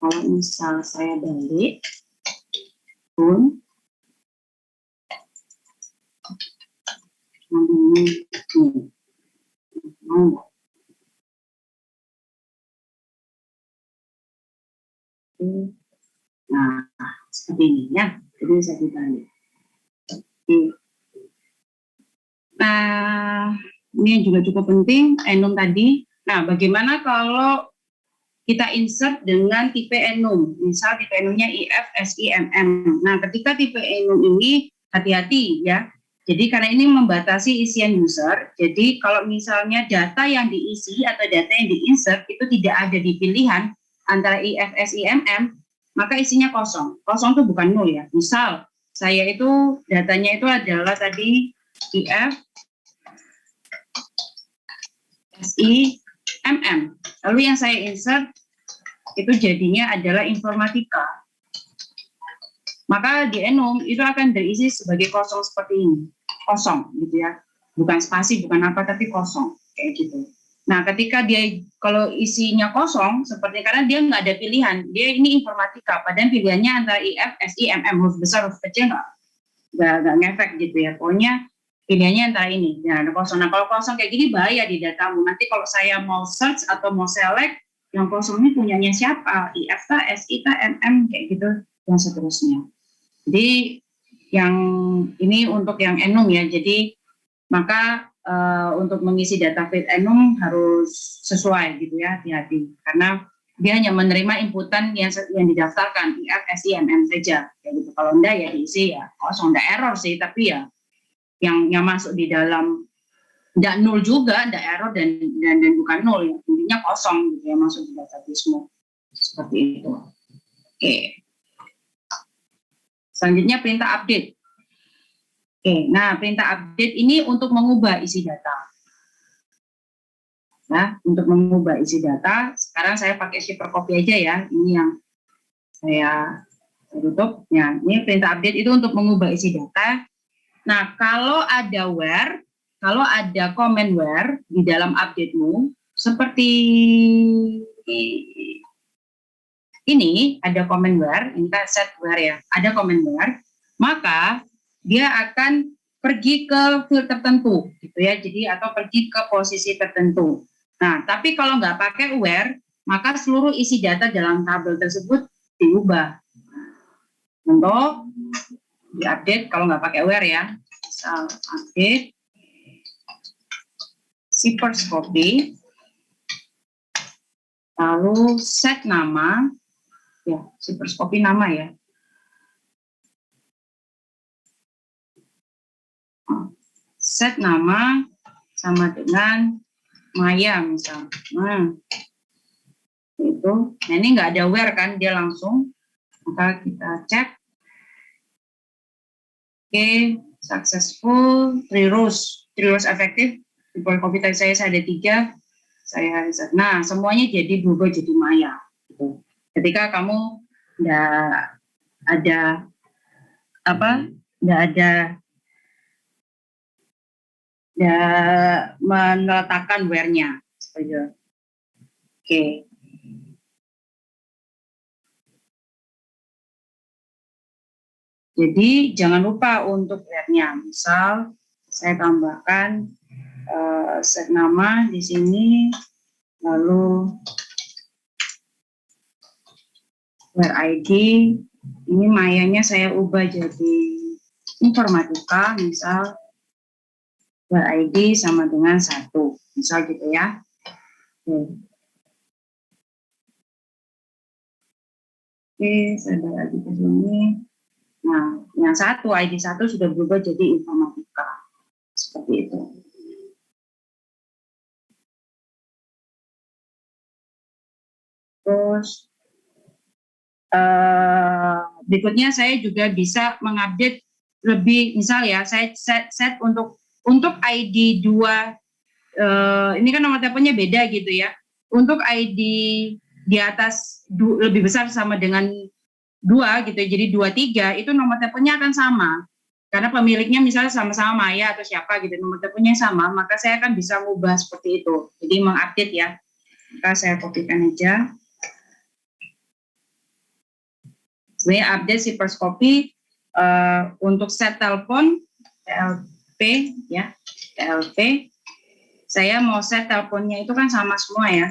[SPEAKER 2] kalau misal saya balik pun ini nah seperti ini ya, jadi saya dibalik. Nah ini juga cukup penting enum tadi. Nah bagaimana kalau kita insert dengan tipe enum, misal tipe enumnya IF, SI, MM. Nah, ketika tipe enum ini hati-hati ya. Jadi karena ini membatasi isian user, jadi kalau misalnya data yang diisi atau data yang diinsert itu tidak ada di pilihan antara IF, SI, MM, maka isinya kosong. Kosong itu bukan nol ya. Misal saya itu datanya itu adalah tadi IF, SI, MM. Lalu yang saya insert itu jadinya adalah informatika. Maka di enum itu akan berisi sebagai kosong seperti ini. Kosong gitu ya. Bukan spasi, bukan apa, tapi kosong. Kayak gitu. Nah ketika dia kalau isinya kosong, seperti karena dia nggak ada pilihan. Dia ini informatika, padahal pilihannya antara IF, SI, MM, huruf besar, huruf kecil nggak ngefek gitu ya. Pokoknya Pilihannya antara ini, nah ada kosong. Nah kalau kosong kayak gini bahaya di datamu. Nanti kalau saya mau search atau mau select, yang kosong ini punyanya siapa? IF, SI, MM, kayak gitu, dan seterusnya. Jadi yang ini untuk yang enum ya. Jadi maka untuk mengisi data feed enum harus sesuai gitu ya, hati-hati. Karena dia hanya menerima inputan yang didaftarkan IF, SI, MM saja. Kayak gitu. Kalau enggak ya diisi ya kosong, enggak error sih, tapi ya yang masuk di dalam enggak nol juga, enggak error dan bukan nol ya. Intinya kosong gitu ya masuk di database-mu. Seperti itu. Oke. Selanjutnya perintah update. Oke, nah perintah update ini untuk mengubah isi data. Nah, untuk mengubah isi data, sekarang saya pakai shipper copy aja ya. Ini yang saya tutup. Ya, ini perintah update itu untuk mengubah isi data. Nah, kalau ada where, kalau ada comment where di dalam update-mu, seperti ini, ada comment where, ini kan set where ya, ada comment where, maka dia akan pergi ke field tertentu, gitu ya, jadi atau pergi ke posisi tertentu. Nah, tapi kalau nggak pakai where, maka seluruh isi data dalam tabel tersebut diubah. Untuk diupdate kalau nggak pakai where ya, misal update shippers copy, lalu set nama, ya shippers copy nama ya, set nama sama dengan Maya misal. Nah, itu. Nah ini nggak ada where kan, dia langsung. Maka kita cek. Oke, successful, 3 rows efektif. Di copy tadi saya ada 3. Saya reset. Nah semuanya jadi berubah jadi Maya. Gitu. Ketika kamu nggak ada meletakkan where-nya. Oke. Jadi jangan lupa untuk where-nya. Misal saya tambahkan set nama di sini, lalu where ID. Ini Mayanya saya ubah jadi informatika, misal where ID sama dengan 1, misal gitu ya. Oke, saya balik lagi ke sini. Nah, yang satu, ID 1 sudah berubah jadi informatika. Seperti itu. Terus, berikutnya saya juga bisa mengupdate lebih, misal ya, saya set untuk ID 2, ini kan nomor teleponnya beda gitu ya. Untuk ID di atas lebih besar sama dengan 2 gitu, jadi 23 itu nomor teleponnya akan sama. Karena pemiliknya misalnya sama-sama Maya atau siapa gitu, nomor teleponnya sama, maka saya akan bisa mengubah seperti itu. Jadi mengupdate ya. Maka saya kopikan aja. Sebenarnya update shippers copy untuk set telepon TLP ya, TLP. Saya mau set teleponnya itu kan sama semua ya.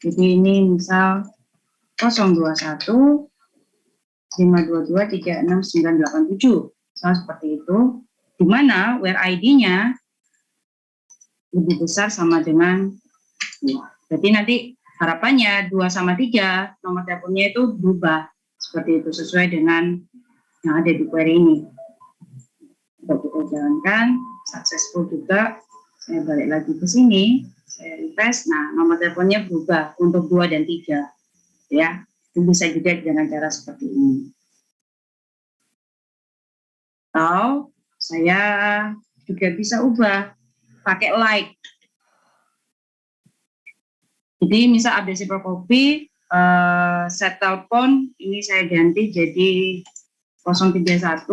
[SPEAKER 2] Jadi ini misal 021 522 36987, misalnya seperti itu, di mana where ID-nya lebih besar sama dengan 2. Jadi nanti harapannya 2 sama 3, nomor teleponnya itu berubah seperti itu sesuai dengan yang ada di query ini. Kita jalankan, successful juga. Saya balik lagi ke sini, saya refresh. Nah, nomor teleponnya berubah untuk 2 dan 3, ya. Itu bisa juga dengan cara seperti ini. Atau saya juga bisa ubah pakai like. Jadi misal update shipper copy, set telepon ini saya ganti jadi 031.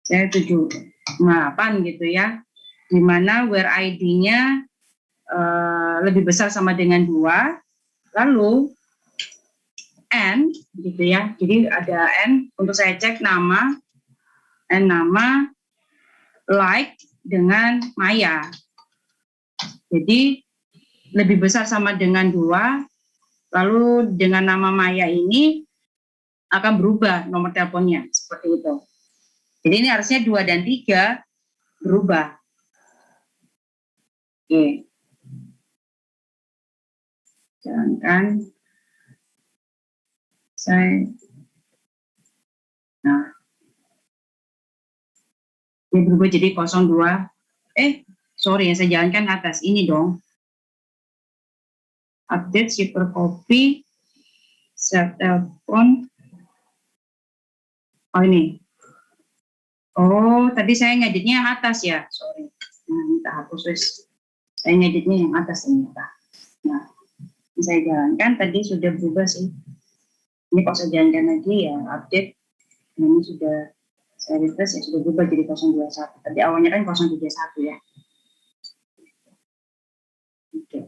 [SPEAKER 2] Saya 78 gitu ya. Di mana where ID-nya lebih besar sama dengan 2. Lalu N gitu ya, jadi ada N untuk saya cek nama dan nama like dengan Maya. Jadi lebih besar sama dengan 2, lalu dengan nama Maya ini akan berubah nomor teleponnya, seperti itu. Jadi ini harusnya 2 dan 3 berubah. Oke. Jangan ini berubah jadi 02. Sorry ya, saya jalankan atas ini dong. Update shipper copy, set telepon. Oh ini. Oh, tadi saya ngeditnya yang atas ya, sorry. Nah, minta hapus wis. Saya ngeditnya yang atas ternyata. Nah, saya jalankan tadi sudah berubah sih. Ini kalau saya jalankan lagi ya update. Nah, ini sudah saya refresh ya sudah berubah jadi 021. Tadi awalnya kan 031 ya. Oke.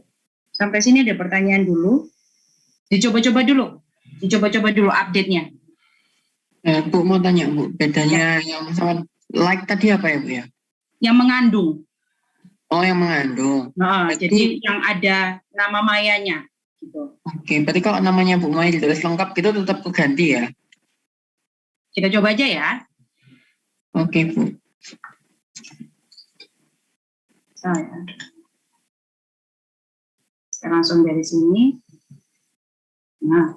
[SPEAKER 2] Sampai sini ada pertanyaan dulu. Dicoba-coba dulu update-nya.
[SPEAKER 1] Bu mau tanya Bu, bedanya yang sama like tadi apa ya Bu ya?
[SPEAKER 2] Yang mengandung.
[SPEAKER 1] Oh, yang mengandung.
[SPEAKER 2] Nah, jadi yang ada nama Mayanya gitu.
[SPEAKER 1] Oke, berarti kalau namanya Bu Maya ditulis lengkap gitu tetap keganti ya?
[SPEAKER 2] Kita coba aja ya.
[SPEAKER 1] Oke Bu.
[SPEAKER 2] Saya langsung dari sini. Nah,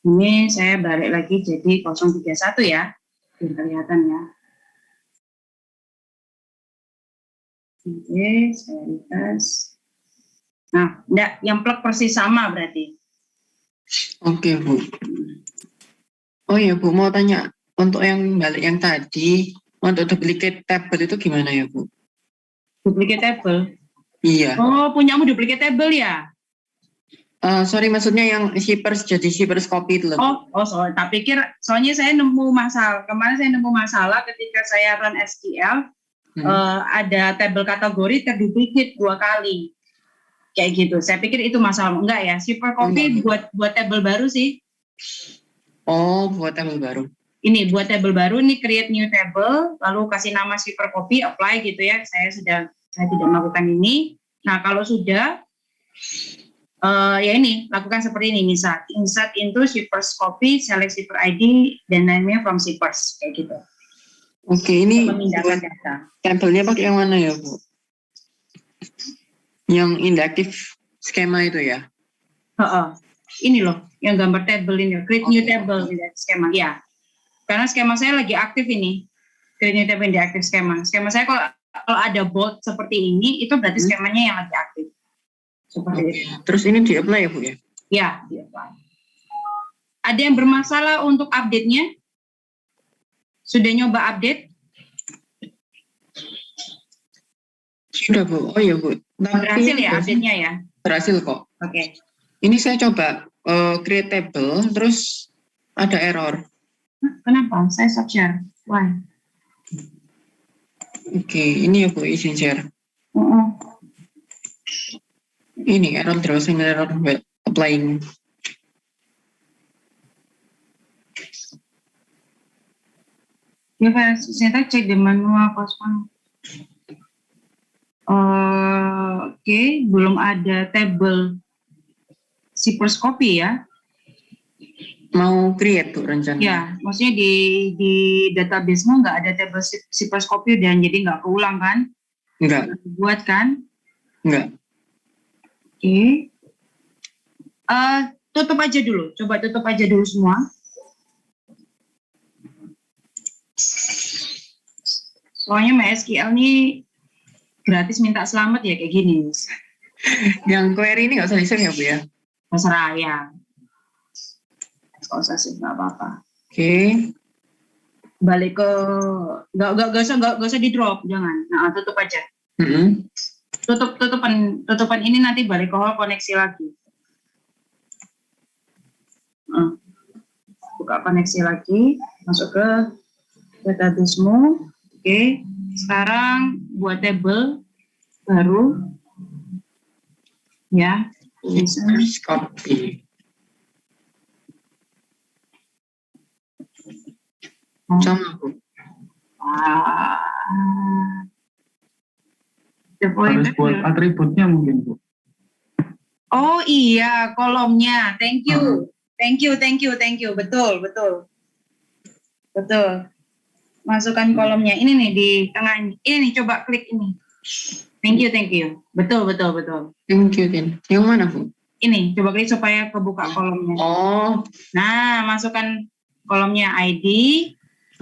[SPEAKER 2] ini saya balik lagi jadi 031 ya. Biar kelihatan ya. Oke, saya refresh. Nah, enggak, yang plug persis sama berarti.
[SPEAKER 1] Oke Bu. Oh iya Bu, mau tanya untuk yang balik yang tadi, untuk duplicate table itu gimana ya Bu?
[SPEAKER 2] Duplicate table?
[SPEAKER 1] Iya.
[SPEAKER 2] Oh, punyamu duplicate table ya?
[SPEAKER 1] Sorry, maksudnya yang shippers jadi shippers copy itu loh.
[SPEAKER 2] Soalnya tak pikir, soalnya saya nemu masalah, kemarin saya nemu masalah ketika saya run SQL, ada tabel kategori terduplicate 2 kali. Kayak gitu, saya pikir itu masalah. Enggak ya, shipper copy buat tabel baru sih.
[SPEAKER 1] Oh, buat tabel baru.
[SPEAKER 2] Ini buat tabel baru, ini create new table, lalu kasih nama shipper copy, apply gitu ya. Saya tidak melakukan ini. Nah, kalau sudah, ya ini, lakukan seperti ini, misal insert into shippers copy, select shipper ID, dan name-nya from shippers, kayak gitu.
[SPEAKER 1] Oke, ini
[SPEAKER 2] memindahkan data.
[SPEAKER 1] Tabelnya pakai yang mana ya Bu? Yang induktif skema itu ya?
[SPEAKER 2] Ini loh, yang gambar table ini, create new table di skema, ya. Karena skema saya lagi aktif ini, create new table di aktif skema. Skema saya kalau ada bold seperti ini, itu berarti skemanya yang lagi aktif. Seperti itu.
[SPEAKER 1] Terus ini di-apply ya Bu ya?
[SPEAKER 2] Ya, di-apply. Ada yang bermasalah untuk update-nya? Sudah nyoba update?
[SPEAKER 1] Sudah Bu, oh iya Bu.
[SPEAKER 2] Berhasil ya update-nya ya?
[SPEAKER 1] Berhasil kok.
[SPEAKER 2] Oke.
[SPEAKER 1] Ini saya coba create table, terus ada error.
[SPEAKER 2] Kenapa? Saya stop share. Why?
[SPEAKER 1] Oke, ini ya Bu, izin share. Ini error terus, ini error applying.
[SPEAKER 2] Ya, saya cek di manual kosong. Oke, belum ada table shippers copy ya?
[SPEAKER 1] Mau create tuh rencana?
[SPEAKER 2] Ya, maksudnya di database-mu nggak ada table shippers copy dan jadi nggak keulang kan?
[SPEAKER 1] Enggak.
[SPEAKER 2] Buat kan?
[SPEAKER 1] Enggak.
[SPEAKER 2] Oke. Tutup aja dulu. Coba tutup aja dulu semua. Soalnya MySQL ini gratis minta selamat ya kayak gini.
[SPEAKER 1] Yang query ini nggak usah di-save ya Bu ya?
[SPEAKER 2] Terserah ya. Nggak usah sih, nggak apa-apa.
[SPEAKER 1] Oke.
[SPEAKER 2] Balik ke nggak usah di drop, jangan. Nah, tutup aja. Tutupan ini nanti balik ke hall koneksi lagi. Buka koneksi lagi, masuk ke database-mu. Oke, sekarang buat table baru ya, tulisan
[SPEAKER 1] copy. Sama Bu.
[SPEAKER 5] Harus buat atributnya mungkin, Bu.
[SPEAKER 2] Oh iya, kolomnya. Thank you. Thank you. Betul. Masukkan kolomnya. Ini nih di tengah. Ini nih, coba klik ini. Thank you. Betul.
[SPEAKER 1] Thank you, Tin. Yang mana, Bu?
[SPEAKER 2] Ini, coba klik supaya kebuka kolomnya.
[SPEAKER 1] Oh,
[SPEAKER 2] Nah, masukkan kolomnya ID.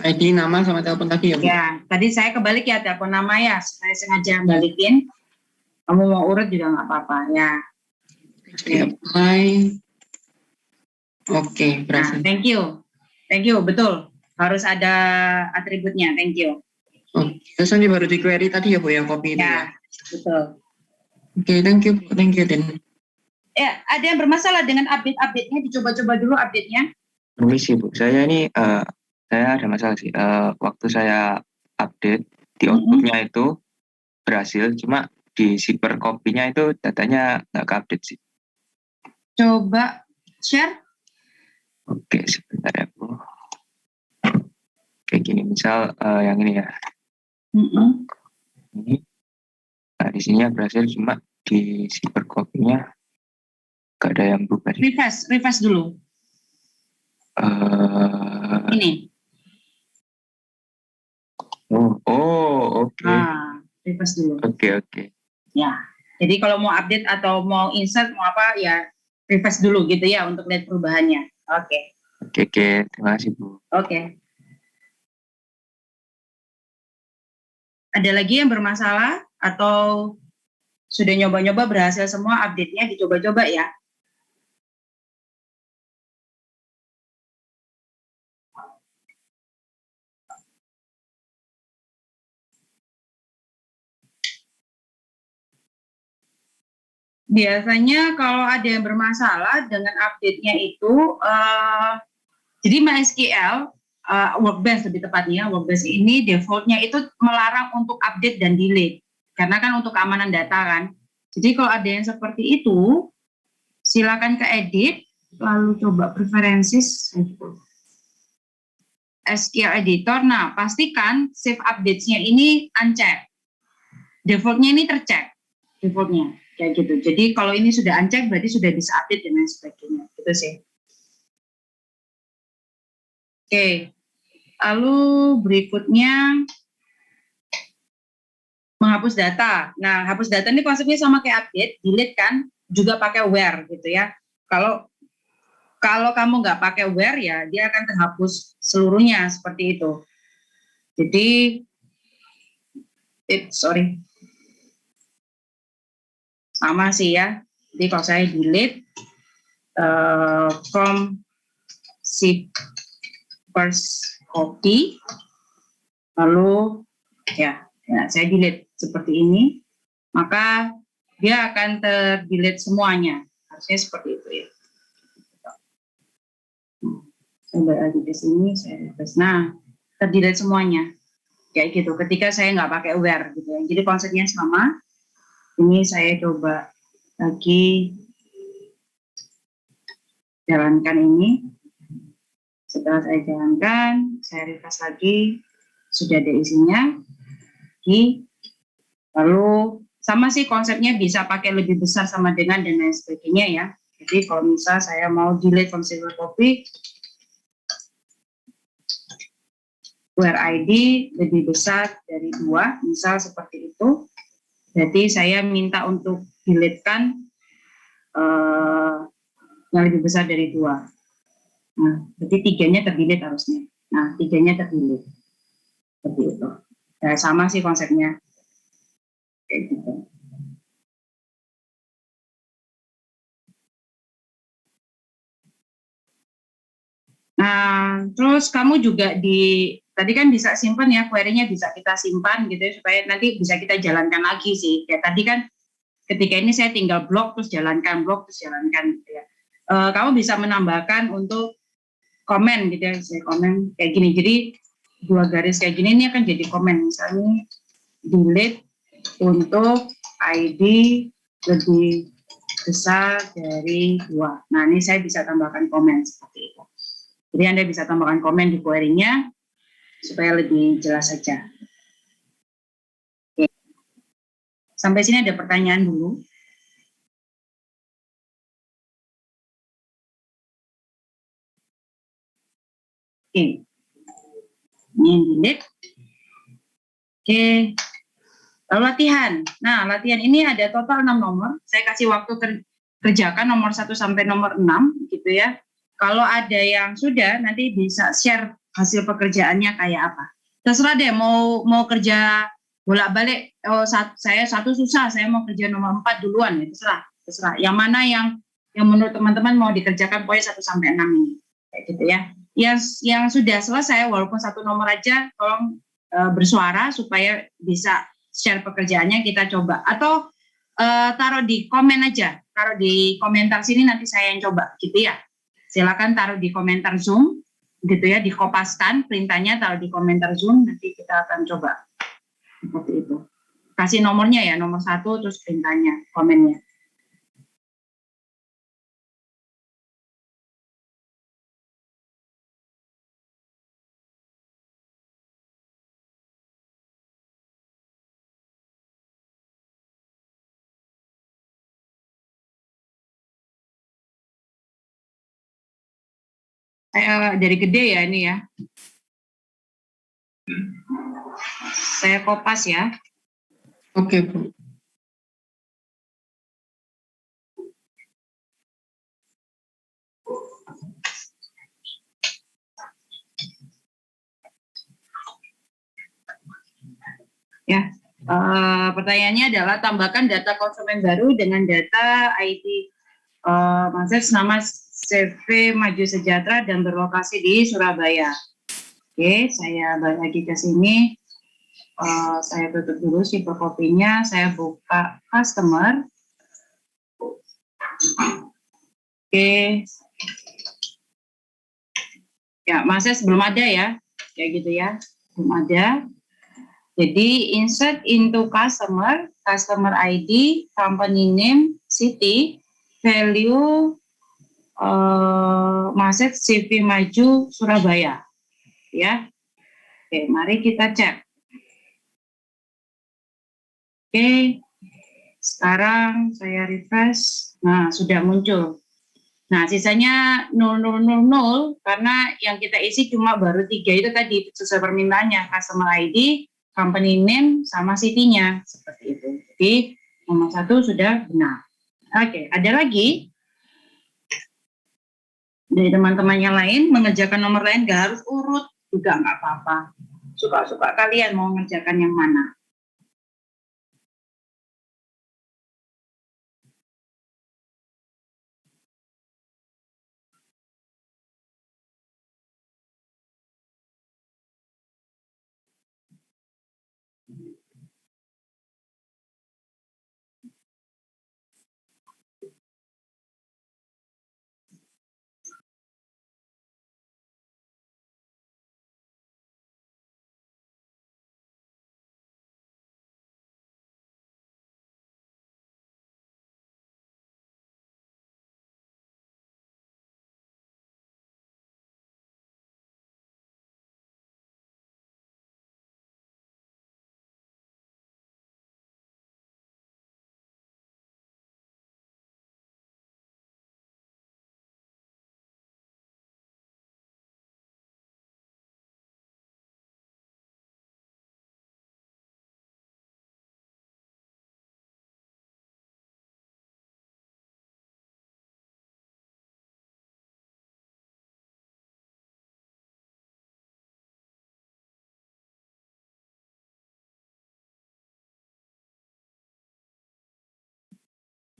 [SPEAKER 1] ID, nama, sama telepon tadi ya, Bu?
[SPEAKER 2] Ya, tadi saya kebalik ya, telepon nama ya. Saya sengaja balikin. Kamu mau urut juga nggak apa-apa ya.
[SPEAKER 1] Apply. Oke,
[SPEAKER 2] Nah,
[SPEAKER 1] berhasil.
[SPEAKER 2] thank you, betul. Harus ada atributnya, thank you.
[SPEAKER 1] Oke, terus nanti baru di query tadi ya, Bu, yang copy itu ya?
[SPEAKER 2] Ya, betul.
[SPEAKER 1] Oke, thank you, Tin.
[SPEAKER 2] Ya, ada yang bermasalah dengan update-nya? Dicoba-coba dulu update-nya.
[SPEAKER 3] Permisi Bu, saya ini saya ada masalah sih. Waktu saya update di outputnya itu berhasil, cuma di zipper copy-nya itu datanya nggak ke-update sih.
[SPEAKER 2] Coba share.
[SPEAKER 3] Oke, sebentar ya Bu. Kayak gini, misal yang ini ya. Ini. Nah, di sini berhasil, cuma di zipper copy-nya nggak ada yang berubah.
[SPEAKER 2] Refresh dulu. Ini.
[SPEAKER 3] Oke.
[SPEAKER 2] Nah, refresh dulu.
[SPEAKER 3] Oke.
[SPEAKER 2] Ya. Jadi kalau mau update atau mau insert mau apa ya refresh dulu gitu ya untuk lihat perubahannya. Oke.
[SPEAKER 3] Terima kasih Bu.
[SPEAKER 2] Oke. Ada lagi yang bermasalah atau sudah nyoba-nyoba berhasil semua update-nya, dicoba-coba ya. Biasanya kalau ada yang bermasalah dengan update-nya itu, jadi MySQL, Workbench lebih tepatnya, Workbench ini default-nya itu melarang untuk update dan delete. Karena kan untuk keamanan data kan. Jadi kalau ada yang seperti itu, silakan ke edit, lalu coba preferences, SQL editor. Nah, pastikan save updates-nya ini uncheck. Default-nya ini tercek, default-nya. Kayak gitu. Jadi kalau ini sudah uncheck berarti sudah bisa update dan lain sebagainya. Gitu sih. Oke. Lalu berikutnya menghapus data. Nah, hapus data ini konsepnya sama kayak update, delete kan, juga pakai where gitu ya. Kalau kamu nggak pakai where ya dia akan terhapus seluruhnya seperti itu. Jadi sama sih ya. Jadi kalau saya delete from zip first copy, lalu ya saya delete seperti ini, maka dia akan terdelete semuanya. Harusnya seperti itu ya. Saya berada di sini, saya refresh. Nah, terdelete semuanya. Kayak gitu. Ketika saya nggak pakai where gitu ya. Jadi konsepnya sama. Ini saya coba lagi jalankan ini. Setelah saya jalankan, saya refresh lagi, sudah ada isinya. Lalu sama sih konsepnya, bisa pakai lebih besar sama dengan dan lain sebagainya ya. Jadi kalau misal saya mau delete from single copy, where ID lebih besar dari 2, misal seperti itu. Berarti saya minta untuk delete-kan yang lebih besar dari 2. Nah, berarti 3-nya terdelete harusnya. Nah, 3-nya terdelete. Seperti itu. Nah, sama sih konsepnya. Kayak gitu. Nah, terus kamu juga tadi kan bisa simpan ya, query-nya bisa kita simpan gitu ya, supaya nanti bisa kita jalankan lagi sih. Kayak tadi kan ketika ini saya tinggal blok terus jalankan gitu ya. Kamu bisa menambahkan untuk komen gitu ya, saya komen kayak gini. Jadi 2 garis kayak gini ini akan jadi komen. Misalnya delete untuk ID lebih besar dari 2. Nah, ini saya bisa tambahkan komen seperti itu. Jadi Anda bisa tambahkan komen di query-nya. supaya lebih jelas saja. Oke. Sampai sini ada pertanyaan dulu. Oke. Ini delete. Oke. Lalu latihan. Nah, latihan ini ada total 6 nomor. Saya kasih waktu kerjakan nomor 1 sampai nomor 6 gitu ya. Kalau ada yang sudah, nanti bisa share hasil pekerjaannya kayak apa. Terserah deh, mau kerja bolak-balik, saya satu susah, saya mau kerja nomor 4 duluan, ya terserah. Yang mana yang menurut teman-teman mau dikerjakan poin 1 sampai 6 ini. Kayak gitu ya. Yang sudah selesai, walaupun satu nomor aja, tolong bersuara supaya bisa share pekerjaannya, kita coba. Atau taruh di komen aja, taruh di komentar sini, nanti saya yang coba gitu ya. Silakan taruh di komentar Zoom gitu ya, dikopaskan perintahnya, taruh di komentar Zoom, nanti kita akan coba seperti itu. Kasih nomornya ya, nomor 1 terus perintahnya, komennya. Saya dari gede ya ini ya. Saya kopas ya.
[SPEAKER 1] Oke, Bu.
[SPEAKER 2] Ya, pertanyaannya adalah tambahkan data konsumen baru dengan data ID nama CV Maju Sejahtera dan berlokasi di Surabaya. Oke, saya balik lagi ke sini. Saya tutup dulu fotokopinya, saya buka customer. Oke. Ya, Mas belum ada ya, kayak gitu ya, belum ada. Jadi insert into customer ID, company name, city, value, Maset CV Maju Surabaya, ya. Oke, mari kita cek. Oke, sekarang saya refresh. Nah, sudah muncul. Nah, sisanya 0000 karena yang kita isi cuma baru 3 itu tadi sesuai permintaannya, customer ID, company name, sama city-nya seperti itu. Jadi nomor 1 sudah benar. Oke, ada lagi dari teman-teman yang lain mengerjakan nomor lain, nggak harus urut juga nggak apa-apa. Suka-suka kalian mau mengerjakan yang mana.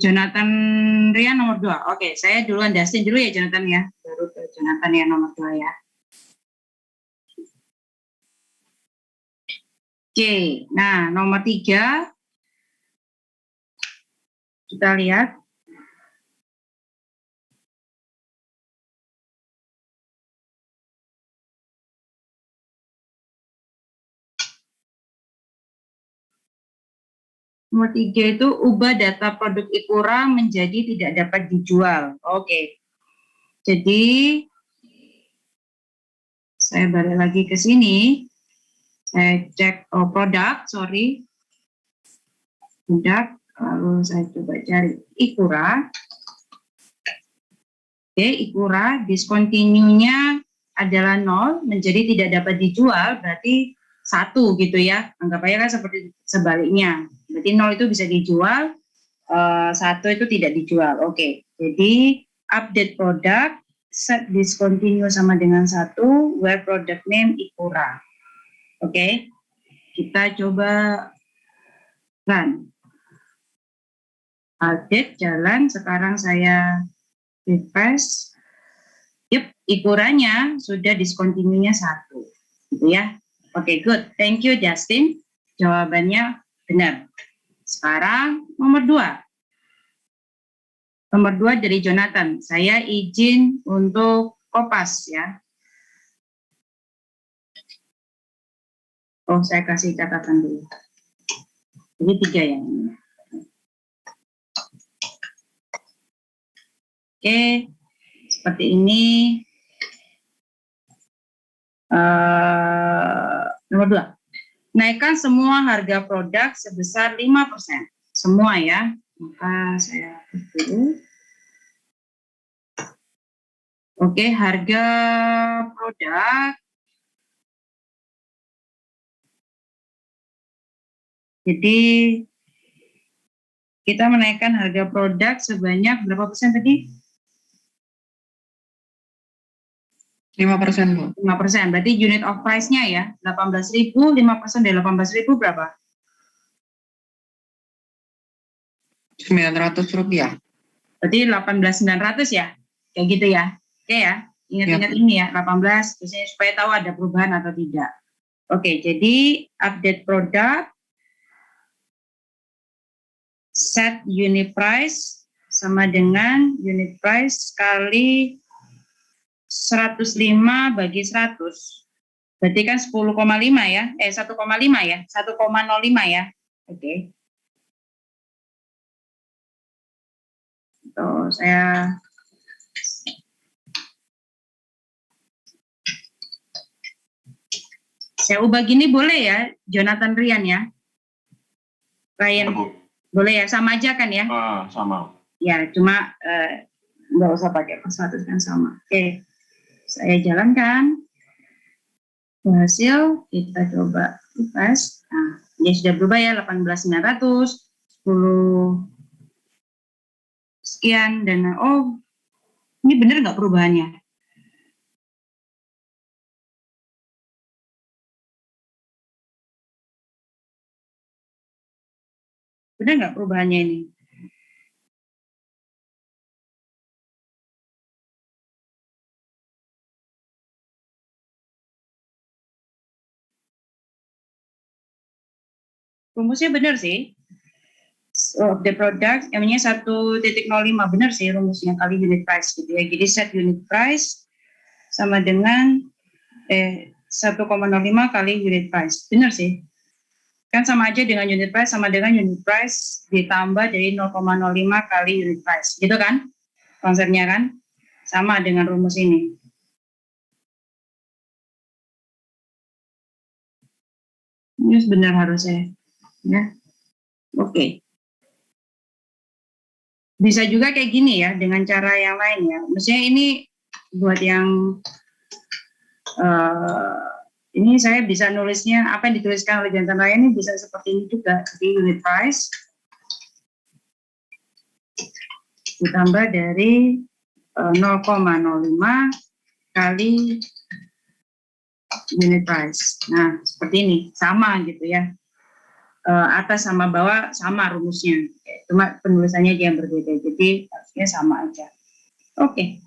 [SPEAKER 2] Jonathan Rian nomor 2. Oke, saya duluan Dustin dulu ya Jonathan ya. Baru ke Jonathan yang nomor 2 ya. Oke, nah nomor 3. Kita lihat. Nomor 3 itu ubah data produk Ikura menjadi tidak dapat dijual. Oke. Jadi saya balik lagi ke sini. Saya cek produk, produk, lalu saya coba cari Ikura. Oke, Ikura discontinue-nya adalah 0, menjadi tidak dapat dijual, berarti 1 gitu ya. Anggap aja kan seperti sebaliknya. Berarti 0 itu bisa dijual, 1 itu tidak dijual. Oke, jadi update produk, set discontinue sama dengan 1, where product name Ikura. Oke, kita coba run. Update jalan, sekarang saya refresh. Yep, Ikuranya sudah discontinue-nya 1. Gitu ya. Oke, good. Thank you, Justin. Jawabannya benar. Sekarang nomor 2. Nomor 2 dari Jonathan. Saya izin untuk kopas ya. Oh, saya kasih catatan dulu. Ini 3 yang ini. Oke, seperti ini. Nomor 2. Naikkan semua harga produk sebesar 5%. Semua ya. Maka saya dulu. Oke, harga produk. Jadi kita menaikkan harga produk sebanyak berapa persen tadi?
[SPEAKER 1] 5%, Bu.
[SPEAKER 2] 5%. Berarti unit of price-nya ya, 18.000, 5% dari 18.000 berapa?
[SPEAKER 1] Rp900.
[SPEAKER 2] Berarti 18.900 ya? Kayak gitu ya? Oke ya? Ingat-ingat ini ya, 18, terusnya supaya tahu ada perubahan atau tidak. Oke, jadi update produk, set unit price sama dengan unit price kali 105 bagi 100. Berarti kan 10,5 ya? 1,5 ya? 1,05 ya? Oke. Tuh, saya ubah gini boleh ya, Jonathan Rian ya? Ryan, boleh ya? Sama aja kan ya?
[SPEAKER 4] Sama.
[SPEAKER 2] Ya, cuma nggak usah pakai status kan sama. Oke, saya jalankan. Hasil kita coba refresh. Nah, dia sudah berubah ya, 18.900, 10 sekian, dan oh, ini benar nggak perubahannya? Benar nggak perubahannya ini? Rumusnya benar sih. Of the product, namanya 1.05, benar sih rumusnya kali unit price gitu ya. Jadi set unit price sama dengan 1,05 kali unit price. Benar sih. Kan sama aja dengan unit price sama dengan unit price ditambah dari 0,05 kali unit price. Gitu kan? Konsepnya kan? Sama dengan rumus ini. Ini benar harusnya. Ya. Oke. Bisa juga kayak gini ya, dengan cara yang lain ya. Maksudnya ini buat yang ini saya bisa nulisnya, apa yang dituliskan oleh Jonathan Ryan ini bisa seperti ini juga. Jadi unit price ditambah dari 0,05 kali unit price. Nah, seperti ini, sama gitu ya. Atas sama bawah sama rumusnya, cuma penulisannya aja yang berbeda, jadi harusnya sama aja. Oke.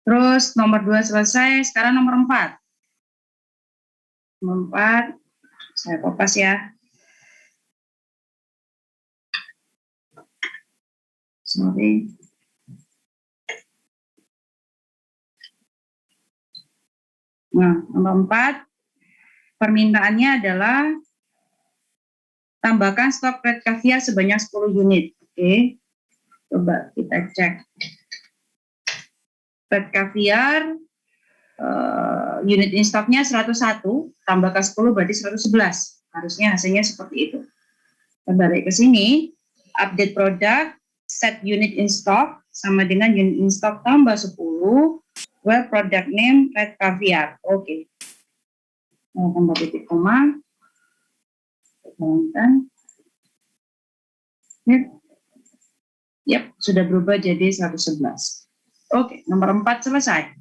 [SPEAKER 2] Terus nomor 2 selesai, sekarang nomor 4. Nomor 4, saya kopas ya. Sorry. Nah, nomor 4, permintaannya adalah tambahkan stok red caviar sebanyak 10 unit. Oke, coba kita cek. Red caviar unit in stock-nya 101, tambah ke 10 berarti 111. Harusnya hasilnya seperti itu. Kita balik ke sini, update produk, set unit in stock, sama dengan unit in stock tambah 10, where product name red caviar. Oke. Nah, tambah titik koma. Jalankan. Yap, sudah berubah jadi 111. Oke, nomor 4 selesai.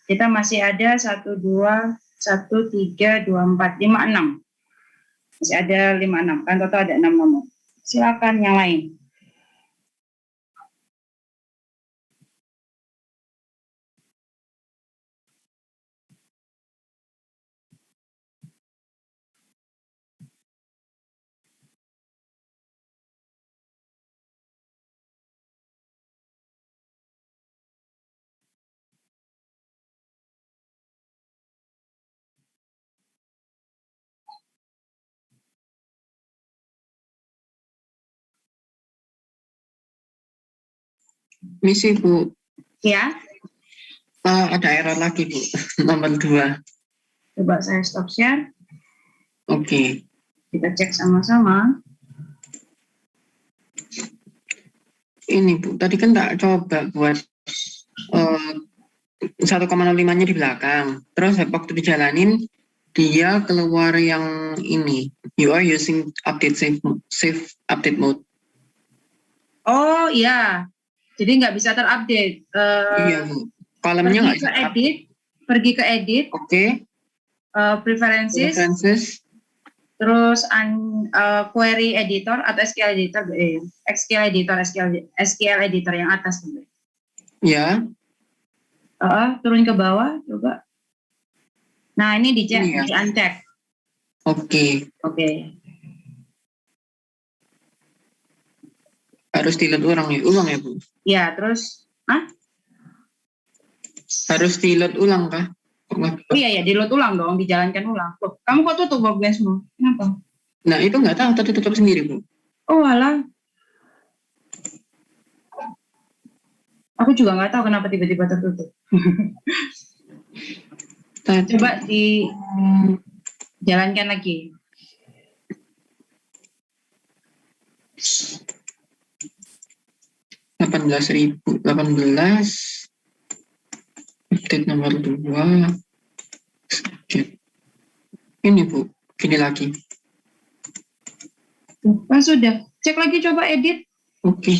[SPEAKER 2] Kita masih ada 1, 2, 1, 3, 2, 4, 5, 6. Masih ada 5, 6. Kan total ada 6 nomor. Silakan yang lain.
[SPEAKER 1] Misi Bu,
[SPEAKER 2] Ya,
[SPEAKER 1] ada error lagi Bu, nomor 2.
[SPEAKER 2] coba saya stop share.
[SPEAKER 1] Oke.
[SPEAKER 2] Kita cek sama-sama.
[SPEAKER 1] Ini Bu, tadi kan tak coba buat 1,05-nya di belakang. Terus waktu dijalanin, dia keluar yang ini. You are using update save update mode.
[SPEAKER 2] Oh iya, jadi nggak bisa terupdate.
[SPEAKER 1] Iya Bu, kolomnya nggak bisa
[SPEAKER 2] pergi ke edit.
[SPEAKER 1] Oke.
[SPEAKER 2] Preferences. Terus query editor atau SQL editor, SQL editor yang atas.
[SPEAKER 1] Ya.
[SPEAKER 2] Turun ke bawah, coba. Nah ini dicek,
[SPEAKER 1] Ini ya.
[SPEAKER 2] di uncheck.
[SPEAKER 1] Oke. Harus di-load ulang ya Bu?
[SPEAKER 2] Ya, terus,
[SPEAKER 1] Harus di-load ulang kah?
[SPEAKER 2] Oh iya ya, di-load ulang dong, dijalankan ulang. Loh, kamu kok tutup Workbench-mu? Kenapa?
[SPEAKER 1] Nah itu nggak tahu, tadi tutup sendiri Bu.
[SPEAKER 2] Oh alah. Aku juga nggak tahu kenapa tiba-tiba tertutup. Coba dijalankan lagi.
[SPEAKER 1] Update nomor 2. Ini Bu, gini lagi.
[SPEAKER 2] Sudah. Cek lagi, coba edit.
[SPEAKER 1] Oke.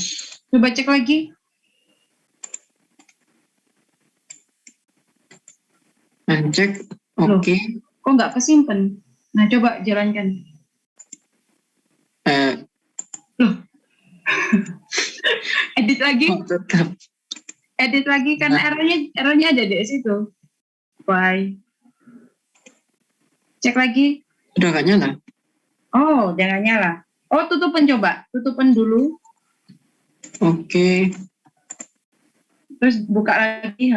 [SPEAKER 2] Coba cek lagi.
[SPEAKER 1] Uncheck. Oke.
[SPEAKER 2] Kok nggak kesimpan? Nah, coba jalankan. Loh. Edit lagi.
[SPEAKER 1] Tetap.
[SPEAKER 2] Edit lagi kan errornya ada di situ. Bye. Cek lagi.
[SPEAKER 1] Udah nggak nyala?
[SPEAKER 2] Oh, udah nggak nyala. Oh, tutupan coba. Tutupan dulu.
[SPEAKER 1] Oke.
[SPEAKER 2] Terus buka lagi.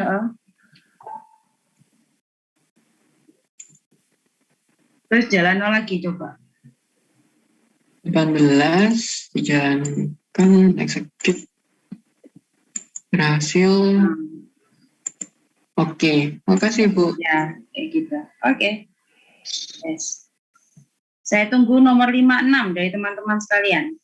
[SPEAKER 2] Terus jalan lagi coba.
[SPEAKER 1] 18 dijalankan, execute. Berhasil. Oke, makasih Bu.
[SPEAKER 2] Ya, kayak gitu. Oke. Yes. Saya tunggu nomor 56 dari teman-teman sekalian.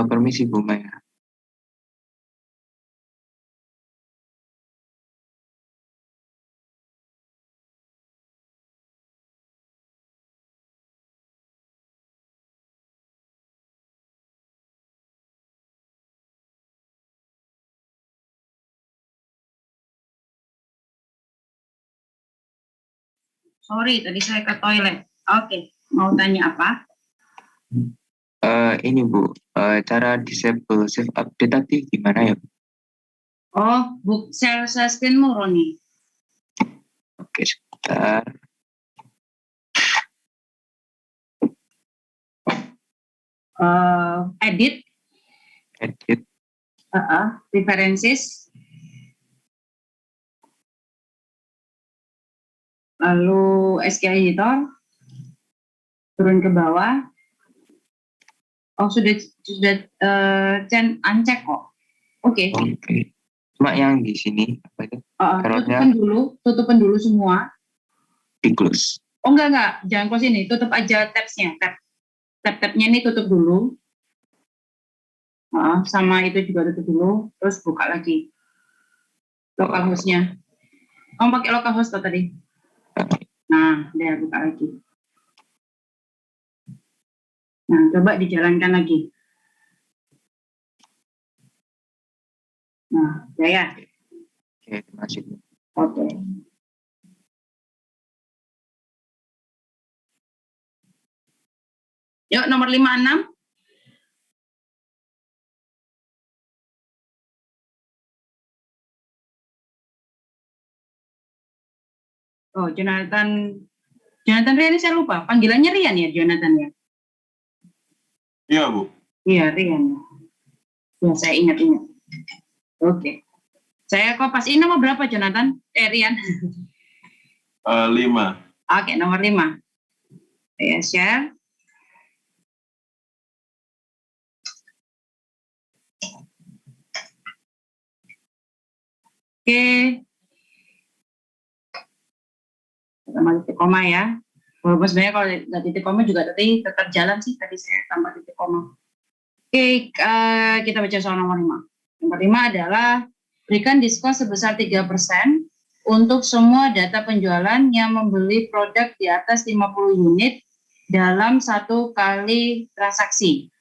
[SPEAKER 3] Permisi Bu Maya.
[SPEAKER 2] Sorry, tadi saya ke toilet. Oke, mau tanya apa?
[SPEAKER 3] Ini Bu, cara disable save update tadi gimana ya Bu?
[SPEAKER 2] Oh, share screen-mu, Roni.
[SPEAKER 3] Oke, sebentar.
[SPEAKER 2] Edit,
[SPEAKER 3] Edit.
[SPEAKER 2] preferences, lalu SQL editor, turun ke bawah. Oh, sudah uncek kok. Oke.
[SPEAKER 3] Oke. Cuma yang di sini apa itu?
[SPEAKER 2] Tutupin dulu semua.
[SPEAKER 3] Di close.
[SPEAKER 2] Oh enggak, jangan close ini, tutup aja tabs-nya. Tab-tabnya ini tutup dulu. Sama itu juga tutup dulu, terus buka lagi localhost-nya. Kamu pakai localhost tadi? Nah, udah buka lagi. Nah, coba dijalankan lagi. Nah, udah ya?
[SPEAKER 3] Oke, terima kasih.
[SPEAKER 2] Oke. Yuk, nomor 56. Oh, Jonathan Rian, saya lupa. Panggilannya Rian ya, Jonathan ya?
[SPEAKER 4] Iya Bu.
[SPEAKER 2] Iya, Rian. Ya, saya ingat. Oke. Saya kopas. Ini nomor berapa, Jonathan? Rian?
[SPEAKER 4] 5.
[SPEAKER 2] Oke, nomor 5. Saya share. Oke. Tambah titik koma ya. Walaupun sebenarnya kalau nggak titik koma juga tadi tetap jalan sih. Tadi saya tambah titik koma. Oke, kita baca soal nomor 5. Nomor 5 adalah berikan diskon sebesar 3% untuk semua data penjualan yang membeli produk di atas 50 unit dalam 1 kali transaksi.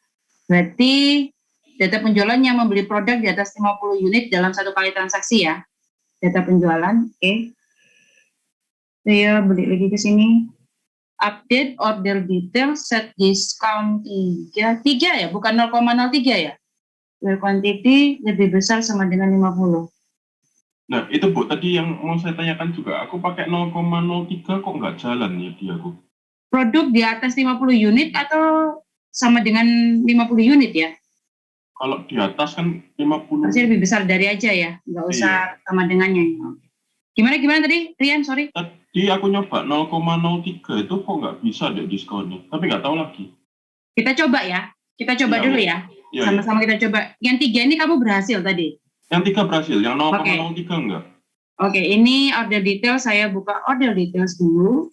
[SPEAKER 2] Berarti data penjualan yang membeli produk di atas 50 unit dalam 1 kali transaksi ya. Data penjualan, oke. Saya balik lagi ke sini. Update order detail set discount 3 ya, bukan 0,03 ya. Quantity lebih besar sama dengan 50.
[SPEAKER 4] Nah itu Bu, tadi yang mau saya tanyakan juga, aku pakai 0,03 kok nggak jalan ya di aku.
[SPEAKER 2] Produk di atas 50 unit atau sama dengan 50 unit ya?
[SPEAKER 4] Kalau di atas kan 50.
[SPEAKER 2] Harusnya lebih besar dari aja ya, nggak usah sama dengannya. Gimana tadi, Rian? Sorry.
[SPEAKER 4] Tadi aku nyoba 0,03 itu kok nggak bisa deh diskonnya, tapi nggak tahu lagi.
[SPEAKER 2] Kita coba ya, dulu ya. Sama-sama kita coba. Yang 3 ini kamu berhasil tadi?
[SPEAKER 4] Yang 3 berhasil, yang 0,03 enggak.
[SPEAKER 2] Oke, ini order detail, saya buka order details dulu.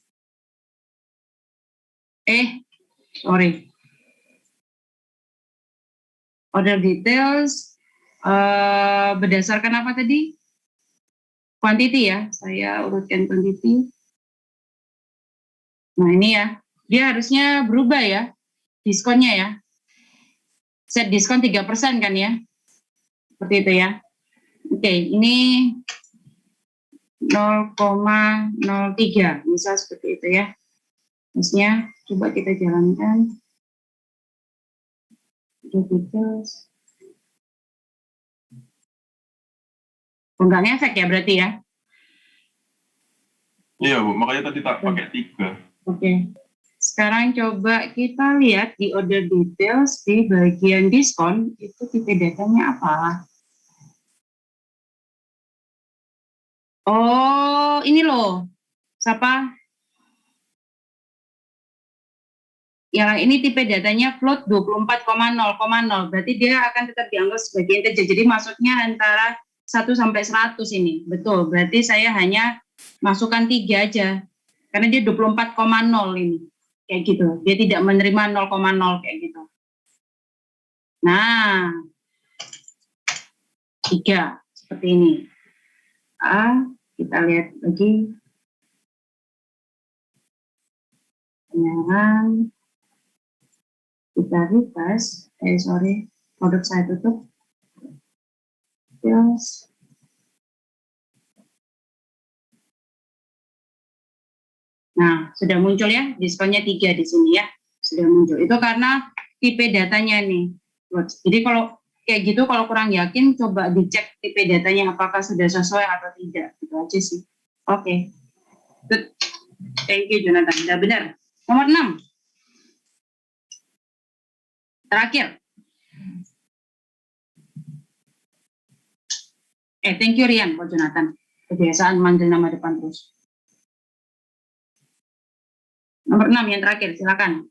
[SPEAKER 2] Sorry. Order details berdasarkan apa tadi? Quantity ya, saya urutkan quantity. Nah ini ya, dia harusnya berubah ya, diskonnya ya. Set diskon 3% kan ya, seperti itu ya. Oke, ini 0,03, misal seperti itu ya. Maksudnya, coba kita jalankan. Details. Enggak ngefek ya berarti ya?
[SPEAKER 4] Iya Bu, makanya tadi tak pakai 3.
[SPEAKER 2] Oke. Sekarang coba kita lihat di order details di bagian diskon, itu tipe datanya apa? Oh, ini loh. Siapa? Yang ini tipe datanya float 24,0,0. Berarti dia akan tetap dianggap sebagai integer. Jadi masuknya antara 1 sampai 100 ini. Betul. Berarti saya hanya masukkan 3 aja. Karena dia 24,0 ini. Kayak gitu. Dia tidak menerima 0,0 kayak gitu. Nah, 3 seperti ini. Kita lihat lagi. Sekarang kita refresh. Produk saya tutup. Yes. Nah, sudah muncul ya, diskonnya 3 di sini ya. Sudah muncul. Itu karena tipe datanya nih. Jadi kalau kayak gitu, kalau kurang yakin, coba dicek tipe datanya apakah sudah sesuai atau tidak. Itu aja sih. Oke. Good. Thank you, Jonathan. Sudah benar. Nomor 6. Terakhir. Thank you, Rian, buat Jonathan. Kebiasaan manggil nama depan terus. Nomor 6 yang terakhir, silakan.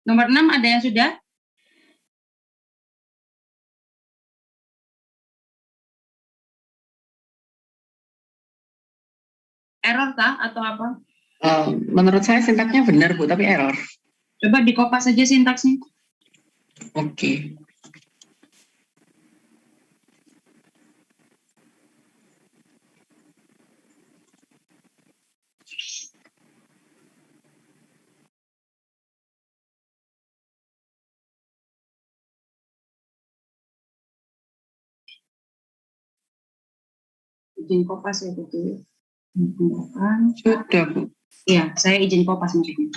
[SPEAKER 2] Nomor 6 ada yang sudah? Error kah atau apa?
[SPEAKER 1] Menurut saya sintaksnya benar Bu, tapi error.
[SPEAKER 2] Coba dikopas saja sintaksnya.
[SPEAKER 1] Oke.
[SPEAKER 2] Izin kopas ya betul.
[SPEAKER 1] Sudah Bu.
[SPEAKER 2] Iya, saya izin kopas maksudnya.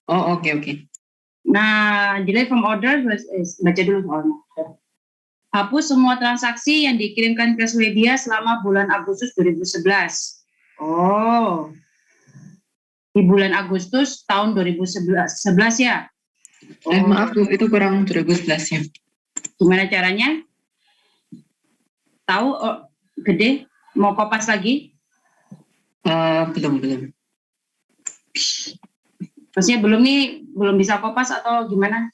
[SPEAKER 1] Oh, oke.
[SPEAKER 2] Nah, delete from order, baca dulu soalnya. Hapus semua transaksi yang dikirimkan ke Swedia selama bulan Agustus 2011. Oh, di bulan Agustus tahun 2011 ya?
[SPEAKER 1] Maaf Bu, itu kurang 2011 ya.
[SPEAKER 2] Gimana caranya? Tahu gede? Mau kopas lagi?
[SPEAKER 1] Belum.
[SPEAKER 2] Maksudnya belum bisa kopas atau gimana?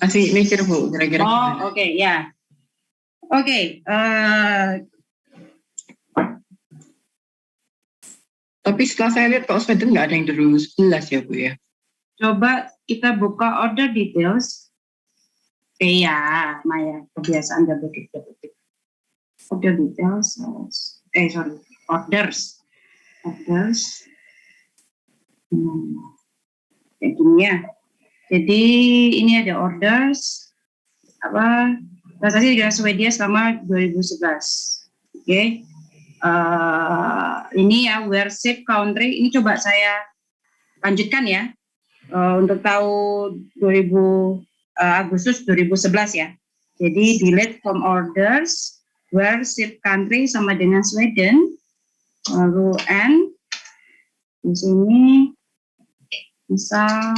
[SPEAKER 1] Masih mikir Bu, kira-kira gimana?
[SPEAKER 2] Oh, oke, ya. Oke,
[SPEAKER 1] Tapi setelah saya lihat kalau Sweden nggak ada yang 2011 ya Bu ya.
[SPEAKER 2] coba kita buka order details. Ya, Maya, kebiasaan double click. Order details, orders. Kayak gini ya. Jadi ini ada orders transaksi dengan Swedia selama 2011. Oke. Ini ya where ship country, ini coba saya lanjutkan ya. Untuk tahun Agustus 2011 ya. Jadi delete from orders where ship country sama dengan Sweden. Lalu and di sini misal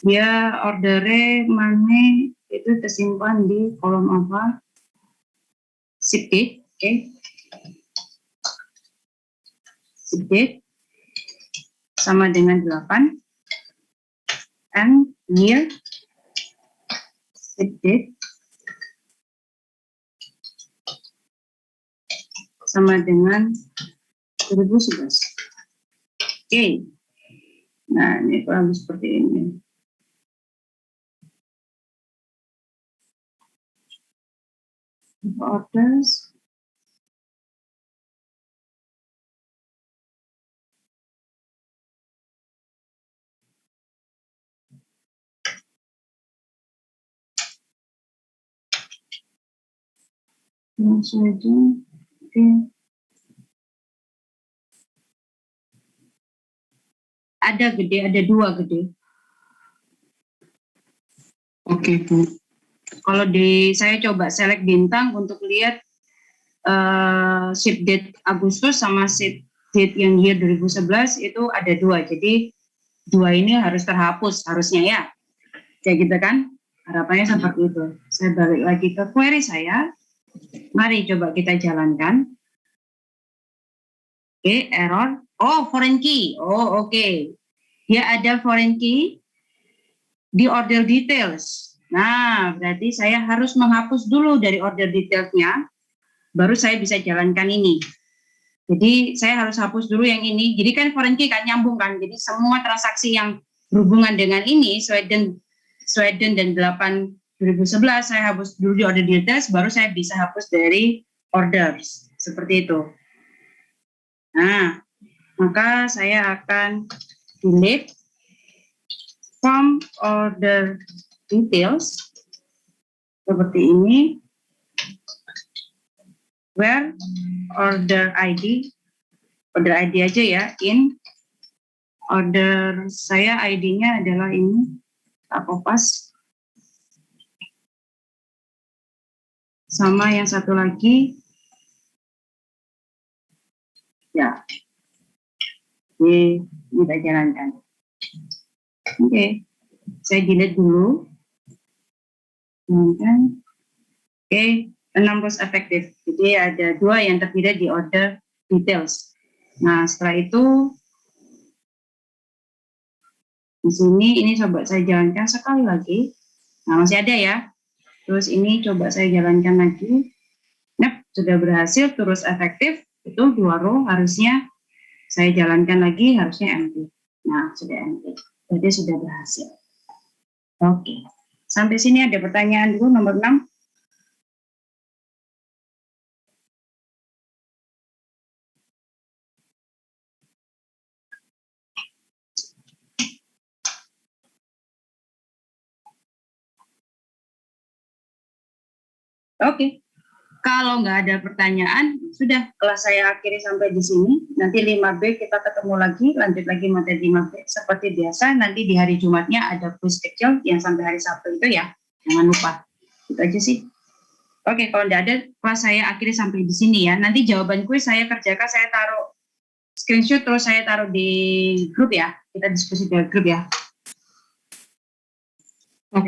[SPEAKER 2] dia ordernya mana itu tersimpan di kolom apa? Ship date, oke. Ship date sama dengan 8 and year ship date sama dengan 2011. Oke. Nah, ini kurang seperti ini. Orders. Langsung aja. Oke. Ada gede, ada 2 gede.
[SPEAKER 1] Oke Bu.
[SPEAKER 2] Kalau saya coba select bintang untuk lihat ship date Agustus sama ship date yang year 2011 itu ada 2. Jadi 2 ini harus terhapus harusnya ya. Kayak gitu kan? Harapannya seperti itu. Saya balik lagi ke query saya. Mari coba kita jalankan. Oke, error. Oh, foreign key. Oh, oke. Dia ada foreign key di order details. Nah, berarti saya harus menghapus dulu dari order detailsnya, baru saya bisa jalankan ini. Jadi saya harus hapus dulu yang ini. Jadi kan foreign key kan nyambung kan. Jadi semua transaksi yang berhubungan dengan ini Sweden dan 8 2011 saya hapus dulu di order details, baru saya bisa hapus dari orders. Seperti itu. Nah, maka saya akan delete from order details seperti ini, where order ID aja ya, in order saya ID-nya adalah ini, tak kopas. Sama yang satu lagi, ya, ini kita jalankan. Oke, saya delete dulu. Oke, 6 terus efektif. Jadi ada 2 yang terpilih di order details. Nah, setelah itu Di sini ini coba saya jalankan sekali lagi. Nah, masih ada ya. Terus ini coba saya jalankan lagi. Nah, sudah berhasil, terus efektif. Itu 2 row harusnya saya jalankan lagi, harusnya empty. Nah, sudah empty. Jadi sudah berhasil. Oke. Sampai sini ada pertanyaan dulu nomor 6. Oke. Kalau nggak ada pertanyaan, sudah kelas saya akhiri sampai di sini. Nanti 5B kita ketemu lagi, lanjut lagi materi 5B. Seperti biasa, nanti di hari Jumatnya ada kuis kecil yang sampai hari Sabtu itu ya. Jangan lupa. Itu aja sih. Oke, kalau nggak ada, kelas saya akhiri sampai di sini ya. Nanti jawaban kuis saya kerjakan, saya taruh screenshot, terus saya taruh di grup ya. Kita diskusi di grup ya.